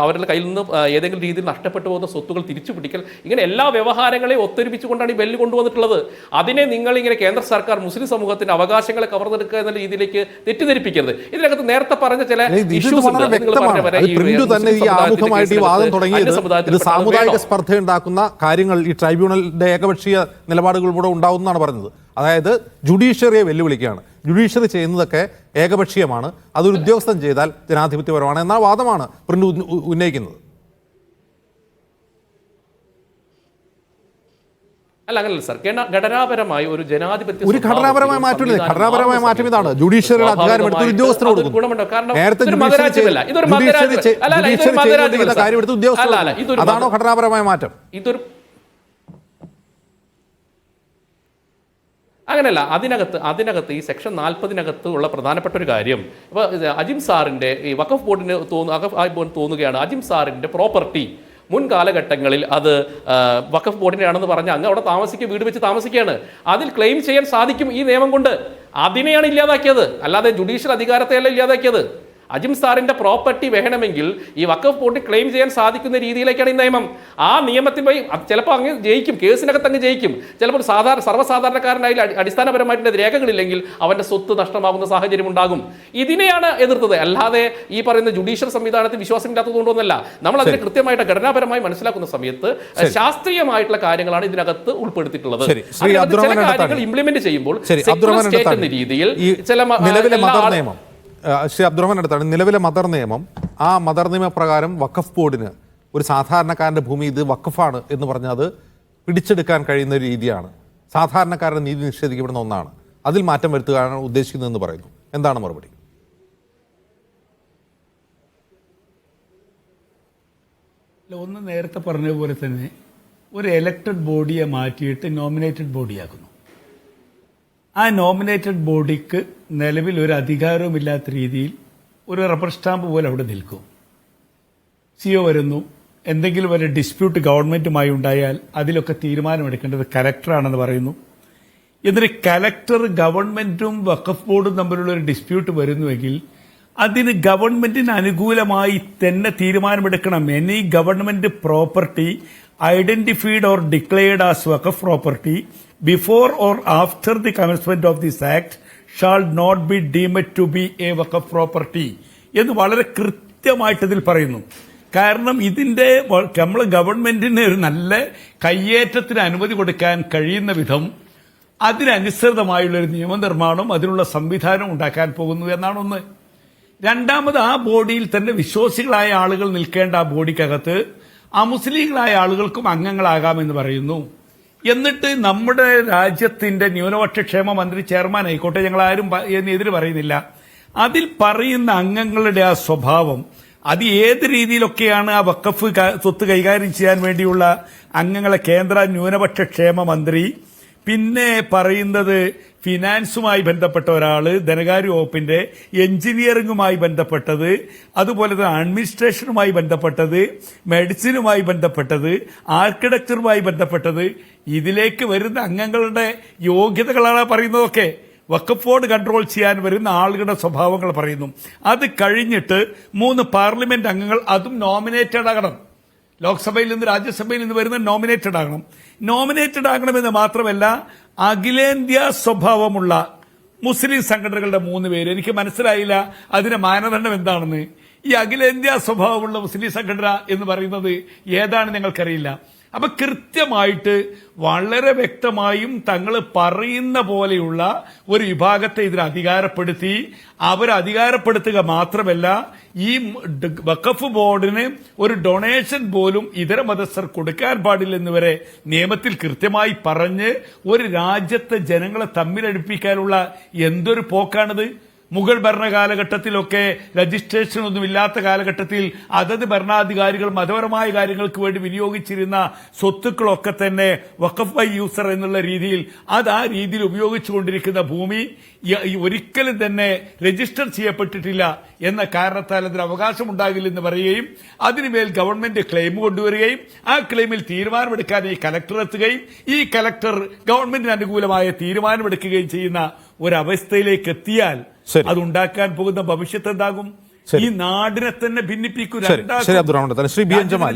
S3: അവരുടെ കയ്യിൽ നിന്ന് ഏതെങ്കിലും രീതിയിൽ നഷ്ടപ്പെട്ടു പോകുന്ന സ്വത്തുകൾ തിരിച്ചു പിടിക്കൽ, ഇങ്ങനെ എല്ലാ വ്യവഹാരങ്ങളെയും ഒത്തൊരുമിച്ചുകൊണ്ടാണ് ഈ ബില്ല് കൊണ്ടുവന്നിട്ടുള്ളത്. അതിനെ നിങ്ങൾ ഇങ്ങനെ കേന്ദ്ര സർക്കാർ മുസ്ലിം സമൂഹത്തിന്റെ അവകാശങ്ങളെ കവർന്നെടുക്കുക എന്ന രീതിയിലേക്ക് തെറ്റിദ്ധരിപ്പിക്കരുത്. ഇതിനകത്ത് നേരത്തെ പറഞ്ഞ ചില ഇഷ്യൂസ്
S1: സാമുദായിക സ്പർദ്ധ ഉണ്ടാക്കുന്ന കാര്യങ്ങൾ ഈ ട്രൈബ്യൂണലിന്റെ ഏകപക്ഷീയ നിലപാടുകളിലൂടെ ഉണ്ടാവുന്നതാണ് പറഞ്ഞത്. അതായത് ജുഡീഷ്യറിയെ വെല്ലുവിളിക്കുകയാണ്. ജുഡീഷ്യറി ചെയ്യുന്നതൊക്കെ ഏകപക്ഷീയമാണ്, അതൊരു ഉദ്യോഗസ്ഥൻ ചെയ്താൽ ജനാധിപത്യപരമാണ് എന്ന വാദമാണ് പ്രിന്റ് ഉന്നയിക്കുന്നത്.
S3: അല്ല, അങ്ങനല്ല സാർ. ഘടനാപരമായി ഒരു ജനാധിപത്യ
S1: ഒരു ഘടനാപരമായ മാറ്റമില്ല. ഘടനാപരമായ മാറ്റം ഇതാണ്, ജുഡീഷ്യറിയുടെ അധികാരം എടുത്ത് ഉദ്യോഗസ്ഥന് കൊടുക്കുന്നു. നേരത്തെ കാര്യം എടുത്ത് ഉദ്യോഗസ്ഥ, അതാണോ ഘടനാപരമായ മാറ്റം?
S3: അങ്ങനെയല്ല. അതിനകത്ത് ഈ സെക്ഷൻ 40 ഉള്ള പ്രധാനപ്പെട്ട ഒരു കാര്യം, ഇപ്പോൾ അജിം സാറിന്റെ ഈ വഖഫ് ബോർഡിന് തോന്നുകയാണ് അജിം സാറിന്റെ പ്രോപ്പർട്ടി മുൻ കാലഘട്ടങ്ങളിൽ അത് വഖഫ് ബോർഡിൻ്റെ ആണെന്ന് പറഞ്ഞ് അങ്ങ് അവിടെ വീട് വെച്ച് താമസിക്കുകയാണ്. അതിൽ ക്ലെയിം ചെയ്യാൻ സാധിക്കും ഈ നിയമം കൊണ്ട്. അതിനെയാണ് ഇല്ലാതാക്കിയത്, അല്ലാതെ ജുഡീഷ്യൽ അധികാരത്തെയല്ല ഇല്ലാതാക്കിയത്. അജിം സാറിന്റെ പ്രോപ്പർട്ടി വേണമെങ്കിൽ ഈ വഖഫ് ബോർഡിൽ ക്ലെയിം ചെയ്യാൻ സാധിക്കുന്ന രീതിയിലേക്കാണ് ഈ നിയമം. ആ നിയമത്തിൽ പോയി ചിലപ്പോൾ അങ്ങ് ജയിക്കും, കേസിനകത്ത് അങ്ങ് ജയിക്കും. ചിലപ്പോൾ സർവ്വസാധാരണക്കാരനായി അടിസ്ഥാനപരമായിട്ടുള്ള രേഖകളില്ലെങ്കിൽ അവന്റെ സ്വത്ത് നഷ്ടമാകുന്ന സാഹചര്യം ഉണ്ടാകും. ഇതിനെയാണ് എതിർത്തത്, അല്ലാതെ ഈ പറയുന്ന ജുഡീഷ്യൽ സംവിധാനത്തിൽ വിശ്വാസമില്ലാത്തതുകൊണ്ടൊന്നല്ല. നമ്മൾ അതിനെ കൃത്യമായിട്ട് ഘടനാപരമായി മനസ്സിലാക്കുന്ന സമയത്ത് ശാസ്ത്രീയമായിട്ടുള്ള കാര്യങ്ങളാണ് ഇതിനകത്ത് ഉൾപ്പെടുത്തിയിട്ടുള്ളത്. ചില കാര്യങ്ങൾ ഇംപ്ലിമെന്റ് ചെയ്യുമ്പോൾ സ്റ്റേറ്റ് എന്ന രീതിയിൽ ചില
S1: ശ്രീ അബ്ദുറഹ്മാൻ അടുത്താണ് നിലവിലെ മദർ നിയമം. ആ മദർ നിയമപ്രകാരം വഖഫ് ബോർഡിന് ഒരു സാധാരണക്കാരൻ്റെ ഭൂമി ഇത് വഖഫാണ് എന്ന് പറഞ്ഞാൽ അത് പിടിച്ചെടുക്കാൻ കഴിയുന്ന ഒരു രീതിയാണ്. സാധാരണക്കാരുടെ നീതി നിഷേധിക്കപ്പെടുന്ന ഒന്നാണ്. അതിൽ മാറ്റം വരുത്തുകയാണ് ഉദ്ദേശിക്കുന്നതെന്ന് പറയുന്നു. എന്താണ് മറുപടി?
S4: ഒന്ന് നേരത്തെ പറഞ്ഞ പോലെ തന്നെ ഒരു എലക്ടഡ് ബോഡിയെ മാറ്റിയിട്ട് നോമിനേറ്റഡ് ബോഡിയാക്കുന്നു. ആ നോമിനേറ്റഡ് ബോഡിക്ക് നിലവിൽ ഒരു അധികാരവുമില്ലാത്ത രീതിയിൽ ഒരു റബ്ബർ സ്റ്റാമ്പ് പോലെ അവിടെ നിൽക്കും. സിഒ വരുന്നു, എന്തെങ്കിലും ഒരു ഡിസ്പ്യൂട്ട് ഗവൺമെന്റുമായി ഉണ്ടായാൽ അതിലൊക്കെ തീരുമാനമെടുക്കേണ്ടത് കലക്ടറാണെന്ന് പറയുന്നു. എന്നിട്ട് കലക്ടർ ഗവൺമെന്റും വഖഫ് ബോർഡും തമ്മിലുള്ള ഒരു ഡിസ്പ്യൂട്ട് വരുന്നുവെങ്കിൽ അതിന് ഗവൺമെന്റിന് അനുകൂലമായി തന്നെ തീരുമാനമെടുക്കണം. Any government property identified or declared as waqf property before or after the commencement of this act shall not be deemed to be a waqf property എന്ന് വളരെ കൃത്യമായിട്ട് ഇതിൽ പറയുന്നു. കാരണം ഇതിന്റെ നമ്മൾ ഗവൺമെന്റിന് ഒരു നല്ല കയ്യേറ്റത്തിന് അനുമതി കൊടുക്കാൻ കഴിയുന്ന വിധം അതിനനുസൃതമായുള്ളൊരു നിയമനിർമ്മാണം, അതിനുള്ള സംവിധാനം ഉണ്ടാക്കാൻ പോകുന്നു എന്നാണ് ഒന്ന്. രണ്ടാമത്, ആ ബോഡിയിൽ തന്നെ വിശ്വാസികളായ ആളുകൾ നിൽക്കേണ്ട ആ ബോഡിക്കകത്ത് അമുസ്ലിങ്ങളായ ആളുകൾക്കും അംഗങ്ങളാകാമെന്ന് പറയുന്നു. എന്നിട്ട് നമ്മുടെ രാജ്യത്തിന്റെ ന്യൂനപക്ഷ ക്ഷേമ മന്ത്രി ചെയർമാൻ ആയിക്കോട്ടെ, ഞങ്ങൾ ആരും എതിര് പറയുന്നില്ല, അതിൽ പറയുന്ന അംഗങ്ങളുടെ ആ സ്വഭാവം, അത് ഏത് രീതിയിലൊക്കെയാണ് ആ വഖഫ് സ്വത്ത് കൈകാര്യം ചെയ്യാൻ വേണ്ടിയുള്ള അംഗങ്ങളെ കേന്ദ്ര ന്യൂനപക്ഷ ക്ഷേമ മന്ത്രി പിന്നെ പറയുന്നത് ഫിനാൻസുമായി ബന്ധപ്പെട്ട ഒരാള്, ധനകാര്യ വകുപ്പിന്റെ എഞ്ചിനീയറിംഗുമായി ബന്ധപ്പെട്ടത്, അതുപോലെ തന്നെ അഡ്മിനിസ്ട്രേഷനുമായി ബന്ധപ്പെട്ടത്, മെഡിസിനുമായി ബന്ധപ്പെട്ടത്, ആർക്കിടെക്ചറുമായി ബന്ധപ്പെട്ടത്, ഇതിലേക്ക് വരുന്ന അംഗങ്ങളുടെ യോഗ്യതകളാണ് പറയുന്നതൊക്കെ. വഖഫ് ബോർഡ് കൺട്രോൾ ചെയ്യാൻ വരുന്ന ആളുകളുടെ സ്വഭാവങ്ങൾ പറയുന്നു. അത് കഴിഞ്ഞിട്ട് 3 പാർലമെന്റ് അംഗങ്ങൾ, അതും നോമിനേറ്റഡ് ആകണം. ലോക്സഭയിൽ നിന്ന് രാജ്യസഭയിൽ നിന്ന് വരുന്ന നോമിനേറ്റഡ് ആകണം. നോമിനേറ്റഡ് ആകണമെന്ന് മാത്രമല്ല, അഖിലേന്ത്യാ സ്വഭാവമുള്ള മുസ്ലിം സംഘടനകളുടെ 3 പേര്. എനിക്ക് മനസ്സിലായില്ല അതിന്റെ മാനദണ്ഡം എന്താണെന്ന്. ഈ അഖിലേന്ത്യാ സ്വഭാവമുള്ള മുസ്ലിം സംഘടന എന്ന് പറയുന്നത് ഏതാണെന്ന് ഞങ്ങൾക്കറിയില്ല. അപ്പൊ കൃത്യമായിട്ട് വളരെ വ്യക്തമായും തങ്ങൾ പറയുന്ന പോലെയുള്ള ഒരു വിഭാഗത്തെ ഇതിൽ അധികാരപ്പെടുത്തി, അവരധികാരപ്പെടുത്തുക മാത്രമല്ല, ഈ വഖഫ് ബോർഡിന് ഒരു ഡൊണേഷൻ പോലും ഇതര മതസ്ഥർ കൊടുക്കാൻ പാടില്ലെന്ന് വരെ നിയമത്തിൽ കൃത്യമായി പറഞ്ഞ് ഒരു രാജ്യത്തെ ജനങ്ങളെ തമ്മിലടുപ്പിക്കാനുള്ള എന്തൊരു പോക്കാണിത്. മുഗൾ ഭരണകാലഘട്ടത്തിലൊക്കെ രജിസ്ട്രേഷൻ ഒന്നും ഇല്ലാത്ത കാലഘട്ടത്തിൽ അതത് ഭരണാധികാരികൾ മതപരമായ കാര്യങ്ങൾക്ക് വേണ്ടി വിനിയോഗിച്ചിരുന്ന സ്വത്തുക്കളൊക്കെ തന്നെ വഖഫ് ബൈ യൂസർ എന്നുള്ള രീതിയിൽ ആ രീതിയിൽ ഉപയോഗിച്ചുകൊണ്ടിരിക്കുന്ന ഭൂമി ഒരിക്കലും തന്നെ രജിസ്റ്റർ ചെയ്യപ്പെട്ടിട്ടില്ല എന്ന കാരണത്താൽ അതിന് അവകാശമുണ്ടാകില്ലെന്ന് പറയുകയും അതിനുമേൽ ഗവൺമെന്റ് ക്ലെയിം കൊണ്ടുവരികയും ആ ക്ലെയിമിൽ തീരുമാനമെടുക്കാൻ ഈ കലക്ടർ എത്തുകയും ഈ കലക്ടർ ഗവൺമെന്റിന് അനുകൂലമായ തീരുമാനമെടുക്കുകയും ചെയ്യുന്ന ഒരവസ്ഥയിലേക്ക് എത്തിയാൽ അതുണ്ടാക്കാൻ പോകുന്ന ഭവിഷ്യത്ത് എന്താകും? ഈ നാടിനെ തന്നെ ഭിന്നിപ്പിക്കും.
S1: ശരി അബ്ദുറഹ്മാൻ. ശ്രീ ബി എൻ ജമാൽ,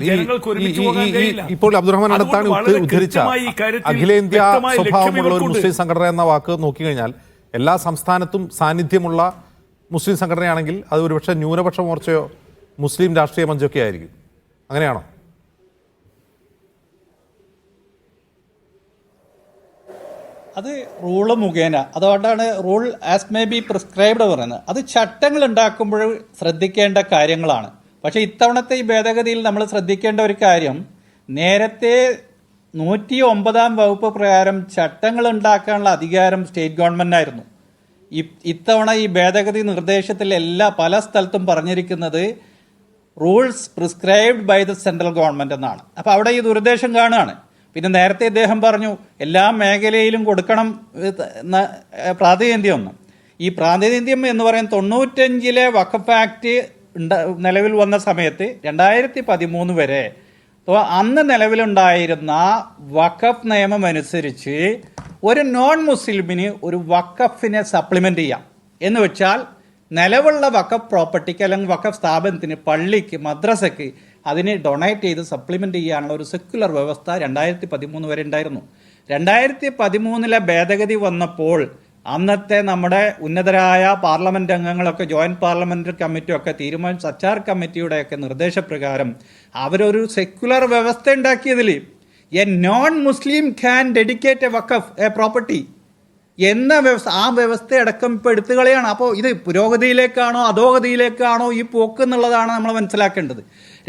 S1: ഇപ്പോൾ അബ്ദുറഹ്മാൻ അടുത്താണ് ഉദ്ധരിച്ച അഖിലേന്ത്യാ സ്വഭാവമുള്ള ഒരു മുസ്ലിം സംഘടന എന്ന വാക്ക് നോക്കിക്കഴിഞ്ഞാൽ എല്ലാ സംസ്ഥാനത്തും സാന്നിധ്യമുള്ള മുസ്ലിം സംഘടനയാണെങ്കിൽ അത് ഒരുപക്ഷെ ന്യൂനപക്ഷ മോർച്ചയോ മുസ്ലിം രാഷ്ട്രീയ മഞ്ചൊക്കെ ആയിരിക്കും. അങ്ങനെയാണോ?
S5: അത് റൂള് മുഖേന, അതുകൊണ്ടാണ് rule as may be prescribed പറയുന്നത്. അത് ചട്ടങ്ങൾ ഉണ്ടാക്കുമ്പോൾ ശ്രദ്ധിക്കേണ്ട കാര്യങ്ങളാണ്. പക്ഷേ ഇത്തവണത്തെ ഈ ഭേദഗതിയിൽ നമ്മൾ ശ്രദ്ധിക്കേണ്ട ഒരു കാര്യം, നേരത്തെ 109 വകുപ്പ് പ്രകാരം ചട്ടങ്ങൾ ഉണ്ടാക്കാനുള്ള അധികാരം സ്റ്റേറ്റ് ഗവൺമെന്റിനായിരുന്നു. ഇത്തവണ ഈ ഭേദഗതി നിർദ്ദേശത്തിൽ പല സ്ഥലത്തും പറഞ്ഞിരിക്കുന്നത് rules prescribed by the central government എന്നാണ്. അപ്പോൾ അവിടെ ഈ ദുരുദ്ദേശം കാണുകയാണ്. പിന്നെ നേരത്തെ ഇദ്ദേഹം പറഞ്ഞു എല്ലാ മേഖലയിലും കൊടുക്കണം പ്രാതിനിധ്യം. ഈ പ്രാതിനിധ്യം എന്ന് പറയുന്നത് 95-ലെ വഖഫ് ആക്ട് നിലവിൽ വന്ന സമയത്ത് 2013 വരെ അന്ന് നിലവിലുണ്ടായിരുന്ന വഖഫ് നിയമം അനുസരിച്ച് ഒരു നോൺ മുസ്ലിമിന് ഒരു വഖഫിനെ സപ്ലിമെന്റ് ചെയ്യാം. എന്ന് വെച്ചാൽ നിലവിലുള്ള വഖഫ് പ്രോപ്പർട്ടിക്ക് അല്ലെങ്കിൽ വഖഫ് സ്ഥാപനത്തിന്, പള്ളിക്ക്, മദ്രസയ്ക്ക് അതിനെ ഡൊണേറ്റ് ചെയ്ത് സപ്ലിമെന്റ് ചെയ്യാനുള്ള ഒരു സെക്യുലർ വ്യവസ്ഥ 2013 വരെ ഉണ്ടായിരുന്നു. 2013-ലെ ഭേദഗതി വന്നപ്പോൾ അന്നത്തെ നമ്മുടെ ഉന്നതരായ പാർലമെന്റ് അംഗങ്ങളൊക്കെ, ജോയിന്റ് പാർലമെന്ററി കമ്മിറ്റിയൊക്കെ തീരുമാനിച്ച സച്ചാർ കമ്മിറ്റിയുടെയൊക്കെ നിർദ്ദേശപ്രകാരം അവരൊരു സെക്യുലർ വ്യവസ്ഥ ഉണ്ടാക്കിയതിൽ a non Muslim can dedicate a വഖഫ് എ പ്രോപ്പർട്ടി എന്ന വ്യവസ്ഥ, ആ വ്യവസ്ഥ അടക്കം ഇപ്പോൾ എടുത്തുകളയാണ്. അപ്പോൾ ഇത് പുരോഗതിയിലേക്കാണോ അധോഗതിയിലേക്കാണോ ഈ പോക്ക് എന്നുള്ളതാണ് നമ്മൾ മനസ്സിലാക്കേണ്ടത്.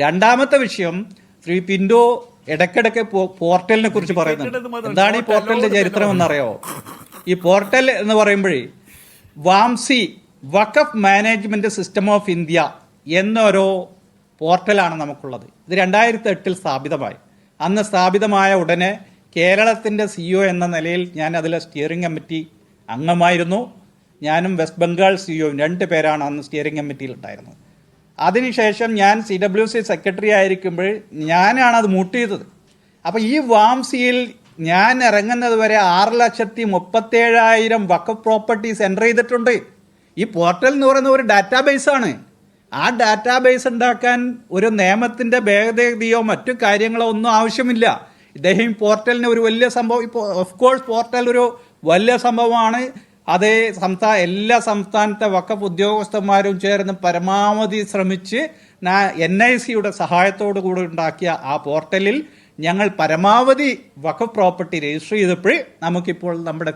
S5: രണ്ടാമത്തെ വിഷയം, ശ്രീ പിന്റോ ഇടയ്ക്കിടയ്ക്ക് പോർട്ടലിനെ കുറിച്ച് പറയുന്നുണ്ട്. എന്താണ് ഈ പോർട്ടലിന്റെ ചരിത്രം എന്നറിയാമോ? ഈ പോർട്ടൽ എന്ന് പറയുമ്പോഴേ വാംസി വഖഫ് മാനേജ്മെന്റ് സിസ്റ്റം ഓഫ് ഇന്ത്യ എന്നൊരു പോർട്ടലാണ് നമുക്കുള്ളത്. ഇത് 2008-ൽ സ്ഥാപിതമായി. അന്ന് സ്ഥാപിതമായ ഉടനെ കേരളത്തിൻ്റെ CEO എന്ന നിലയിൽ ഞാൻ അതിലെ സ്റ്റിയറിംഗ് കമ്മിറ്റി അംഗമായിരുന്നു. ഞാനും വെസ്റ്റ് ബംഗാൾ CEO 2 പേരാണ് അന്ന് സ്റ്റിയറിംഗ് കമ്മിറ്റിയിൽ ഉണ്ടായിരുന്നത്. അതിനുശേഷം ഞാൻ CWC സെക്രട്ടറി ആയിരിക്കുമ്പോൾ ഞാനാണ് അത് മൂട്ട് ചെയ്തത്. അപ്പോൾ ഈ വാംസിയിൽ ഞാൻ ഇറങ്ങുന്നത് വരെ 6,37,000 വഖഫ് പ്രോപ്പർട്ടീസ് എൻ്റർ ചെയ്തിട്ടുണ്ട്. ഈ പോർട്ടൽ എന്ന് പറയുന്നത് ഒരു ഡാറ്റാബേസാണ്. ആ ഡാറ്റാബേസ് ഉണ്ടാക്കാൻ ഒരു നിയമത്തിൻ്റെ ഭേദഗതിയോ മറ്റു കാര്യങ്ങളോ ഒന്നും ആവശ്യമില്ല. ഇദ്ദേഹം പോർട്ടലിന് ഒരു വലിയ സംഭവം, ഇപ്പോൾ ഓഫ് കോഴ്സ് പോർട്ടൽ ഒരു വലിയ സംഭവമാണ്. അതേ എല്ലാ സംസ്ഥാനത്തെ വഖഫ് ഉദ്യോഗസ്ഥന്മാരും ചേർന്ന് പരമാവധി ശ്രമിച്ച് NIC-യുടെ സഹായത്തോടു കൂടി ഉണ്ടാക്കിയ ആ പോർട്ടലിൽ ഞങ്ങൾ പരമാവധി വഖഫ് പ്രോപ്പർട്ടി രജിസ്റ്റർ ചെയ്തപ്പോൾ നമുക്കിപ്പോൾ നമ്മുടെ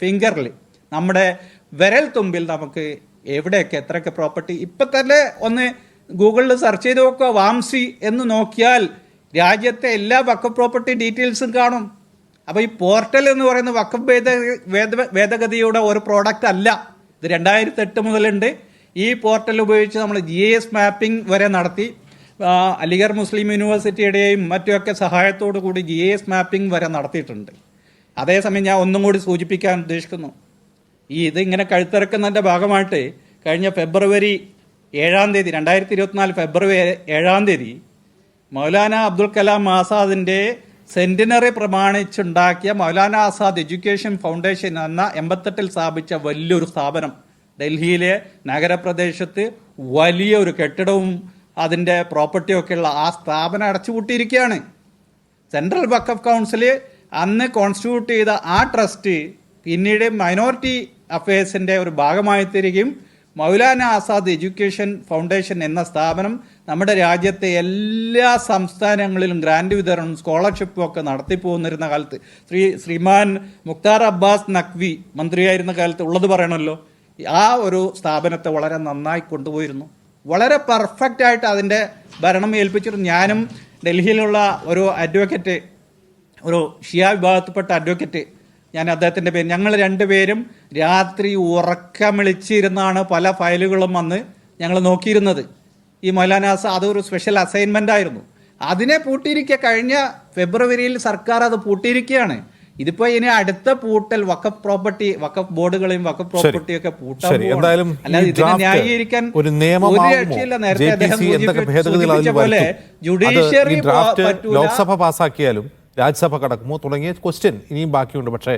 S5: ഫിംഗറിൽ, നമ്മുടെ വിരൽ തുമ്പിൽ നമുക്ക് എവിടെയൊക്കെ എത്രയൊക്കെ പ്രോപ്പർട്ടി, ഇപ്പം തന്നെ ഒന്ന് ഗൂഗിളിൽ സെർച്ച് ചെയ്ത് നോക്കുക, വാംസി എന്ന് നോക്കിയാൽ രാജ്യത്തെ എല്ലാ വഖഫ് പ്രോപ്പർട്ടി ഡീറ്റെയിൽസും കാണും. അപ്പോൾ ഈ പോർട്ടൽ എന്ന് പറയുന്ന വഖഫ് ഭേദഗതിയുടെ ഒരു പ്രോഡക്റ്റ് അല്ല. ഇത് 2008 മുതലുണ്ട്. ഈ പോർട്ടൽ ഉപയോഗിച്ച് നമ്മൾ GIS മാപ്പിംഗ് വരെ നടത്തി. അലിഗർ മുസ്ലിം യൂണിവേഴ്സിറ്റിയുടെയും മറ്റുമൊക്കെ സഹായത്തോടു കൂടി GIS മാപ്പിംഗ് വരെ നടത്തിയിട്ടുണ്ട്. അതേസമയം ഞാൻ ഒന്നും കൂടി സൂചിപ്പിക്കാൻ ഉദ്ദേശിക്കുന്നു, ഇതിങ്ങനെ കഴുത്തിറക്കുന്നതിൻ്റെ ഭാഗമായിട്ട് കഴിഞ്ഞ ഫെബ്രുവരി 7-ാം തീയതി 2024 ഫെബ്രുവരി 7-ാം തീയതി മൗലാന അബ്ദുൽ കലാം ആസാദിൻ്റെ സെൻറ്റിനറി പ്രമാണിച്ചുണ്ടാക്കിയ മൗലാന ആസാദ് എഡ്യൂക്കേഷൻ ഫൗണ്ടേഷൻ എന്ന 88-ൽ സ്ഥാപിച്ച വലിയൊരു സ്ഥാപനം ഡൽഹിയിലെ നഗരപ്രദേശത്ത് വലിയൊരു കെട്ടിടവും അതിൻ്റെ പ്രോപ്പർട്ടിയൊക്കെ ഉള്ള ആ സ്ഥാപനം അടച്ചുപൂട്ടിയിരിക്കുകയാണ്. സെൻട്രൽ വഖഫ് കൗൺസിൽ അന്ന് കോൺസ്റ്റിറ്റ്യൂട്ട് ചെയ്ത ആ ട്രസ്റ്റ് പിന്നീട് മൈനോറിറ്റി അഫയേഴ്സിൻ്റെ ഒരു ഭാഗമായി തീരുകയും മൗലാന ആസാദ് എഡ്യൂക്കേഷൻ ഫൗണ്ടേഷൻ എന്ന സ്ഥാപനം നമ്മുടെ രാജ്യത്തെ എല്ലാ സംസ്ഥാനങ്ങളിലും ഗ്രാൻഡ് വിതരണം സ്കോളർഷിപ്പും ഒക്കെ നടത്തിപ്പോന്നിരുന്ന കാലത്ത് ശ്രീമാൻ മുക്താർ അബ്ബാസ് നഖ്വി മന്ത്രിയായിരുന്ന കാലത്ത് ഉള്ളത് പറയണമല്ലോ, ആ ഒരു സ്ഥാപനത്തെ വളരെ നന്നായി കൊണ്ടുപോയിരുന്നു. വളരെ പെർഫെക്റ്റ് ആയിട്ട് അതിൻ്റെ ഭരണം ഏൽപ്പിച്ചിരുന്നു. ഞാനും ഡൽഹിയിലുള്ള ഒരു അഡ്വക്കേറ്റ്, ഒരു ഷിയ വിഭാഗത്തിൽപ്പെട്ട അഡ്വക്കേറ്റ്, ഞാൻ അദ്ദേഹത്തിൻ്റെ പേര്, ഞങ്ങൾ രണ്ടുപേരും രാത്രി ഉറക്കമിളിച്ചിരുന്നാണ് പല ഫയലുകളും വന്ന് ഞങ്ങൾ നോക്കിയിരുന്നത്. ഈ മൗലാനാസ അതൊരു സ്പെഷ്യൽ അസൈൻമെൻ്റ് ആയിരുന്നു. അതിനെ പൂട്ടിയിരിക്കുക കഴിഞ്ഞ ഫെബ്രുവരിയിൽ സർക്കാർ അത് പൂട്ടിയിരിക്കുകയാണ്. ഇതിപ്പോ ഇനി അടുത്ത പൂട്ടൽ വഖഫ് പ്രോപ്പർട്ടി, വഖഫ് ബോർഡുകളെയും വഖഫ് പ്രോപ്പർട്ടിയൊക്കെ പൂട്ടാൻ
S1: എന്തായാലും
S5: അല്ലാതെ ഇതിനെ ന്യായീകരിക്കാൻ
S1: ഒരു രക്ഷയില്ല. നേരത്തെ അദ്ദേഹം സൂചിപ്പിച്ച പോലെ ജുഡീഷ്യറി ലോക്സഭ പാസാക്കിയാലും രാജ്യസഭ കടക്കുമോ തുടങ്ങിയ ക്വസ്റ്റ്യൻ ഇനിയും ബാക്കിയുണ്ട്. പക്ഷേ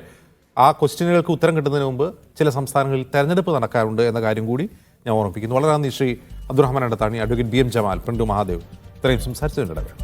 S1: ആ ക്വസ്റ്റ്യനുകൾക്ക് ഉത്തരം കിട്ടുന്നതിന് മുമ്പ് ചില സംസ്ഥാനങ്ങളിൽ തെരഞ്ഞെടുപ്പ് നടക്കാറുണ്ട് എന്ന കാര്യം കൂടി ഞാൻ ഓർമ്മിപ്പിക്കുന്നു. വളരെ നന്ദി ശ്രീ അബ്ദുറഹ്മാൻ അണ്ടത്താണി, അഡ്വക്കേറ്റ് BM ജമാൽ, പ്രിൻഡു മഹാദേവ് ഇത്രയും സംസാരിച്ചതിനിടവേള.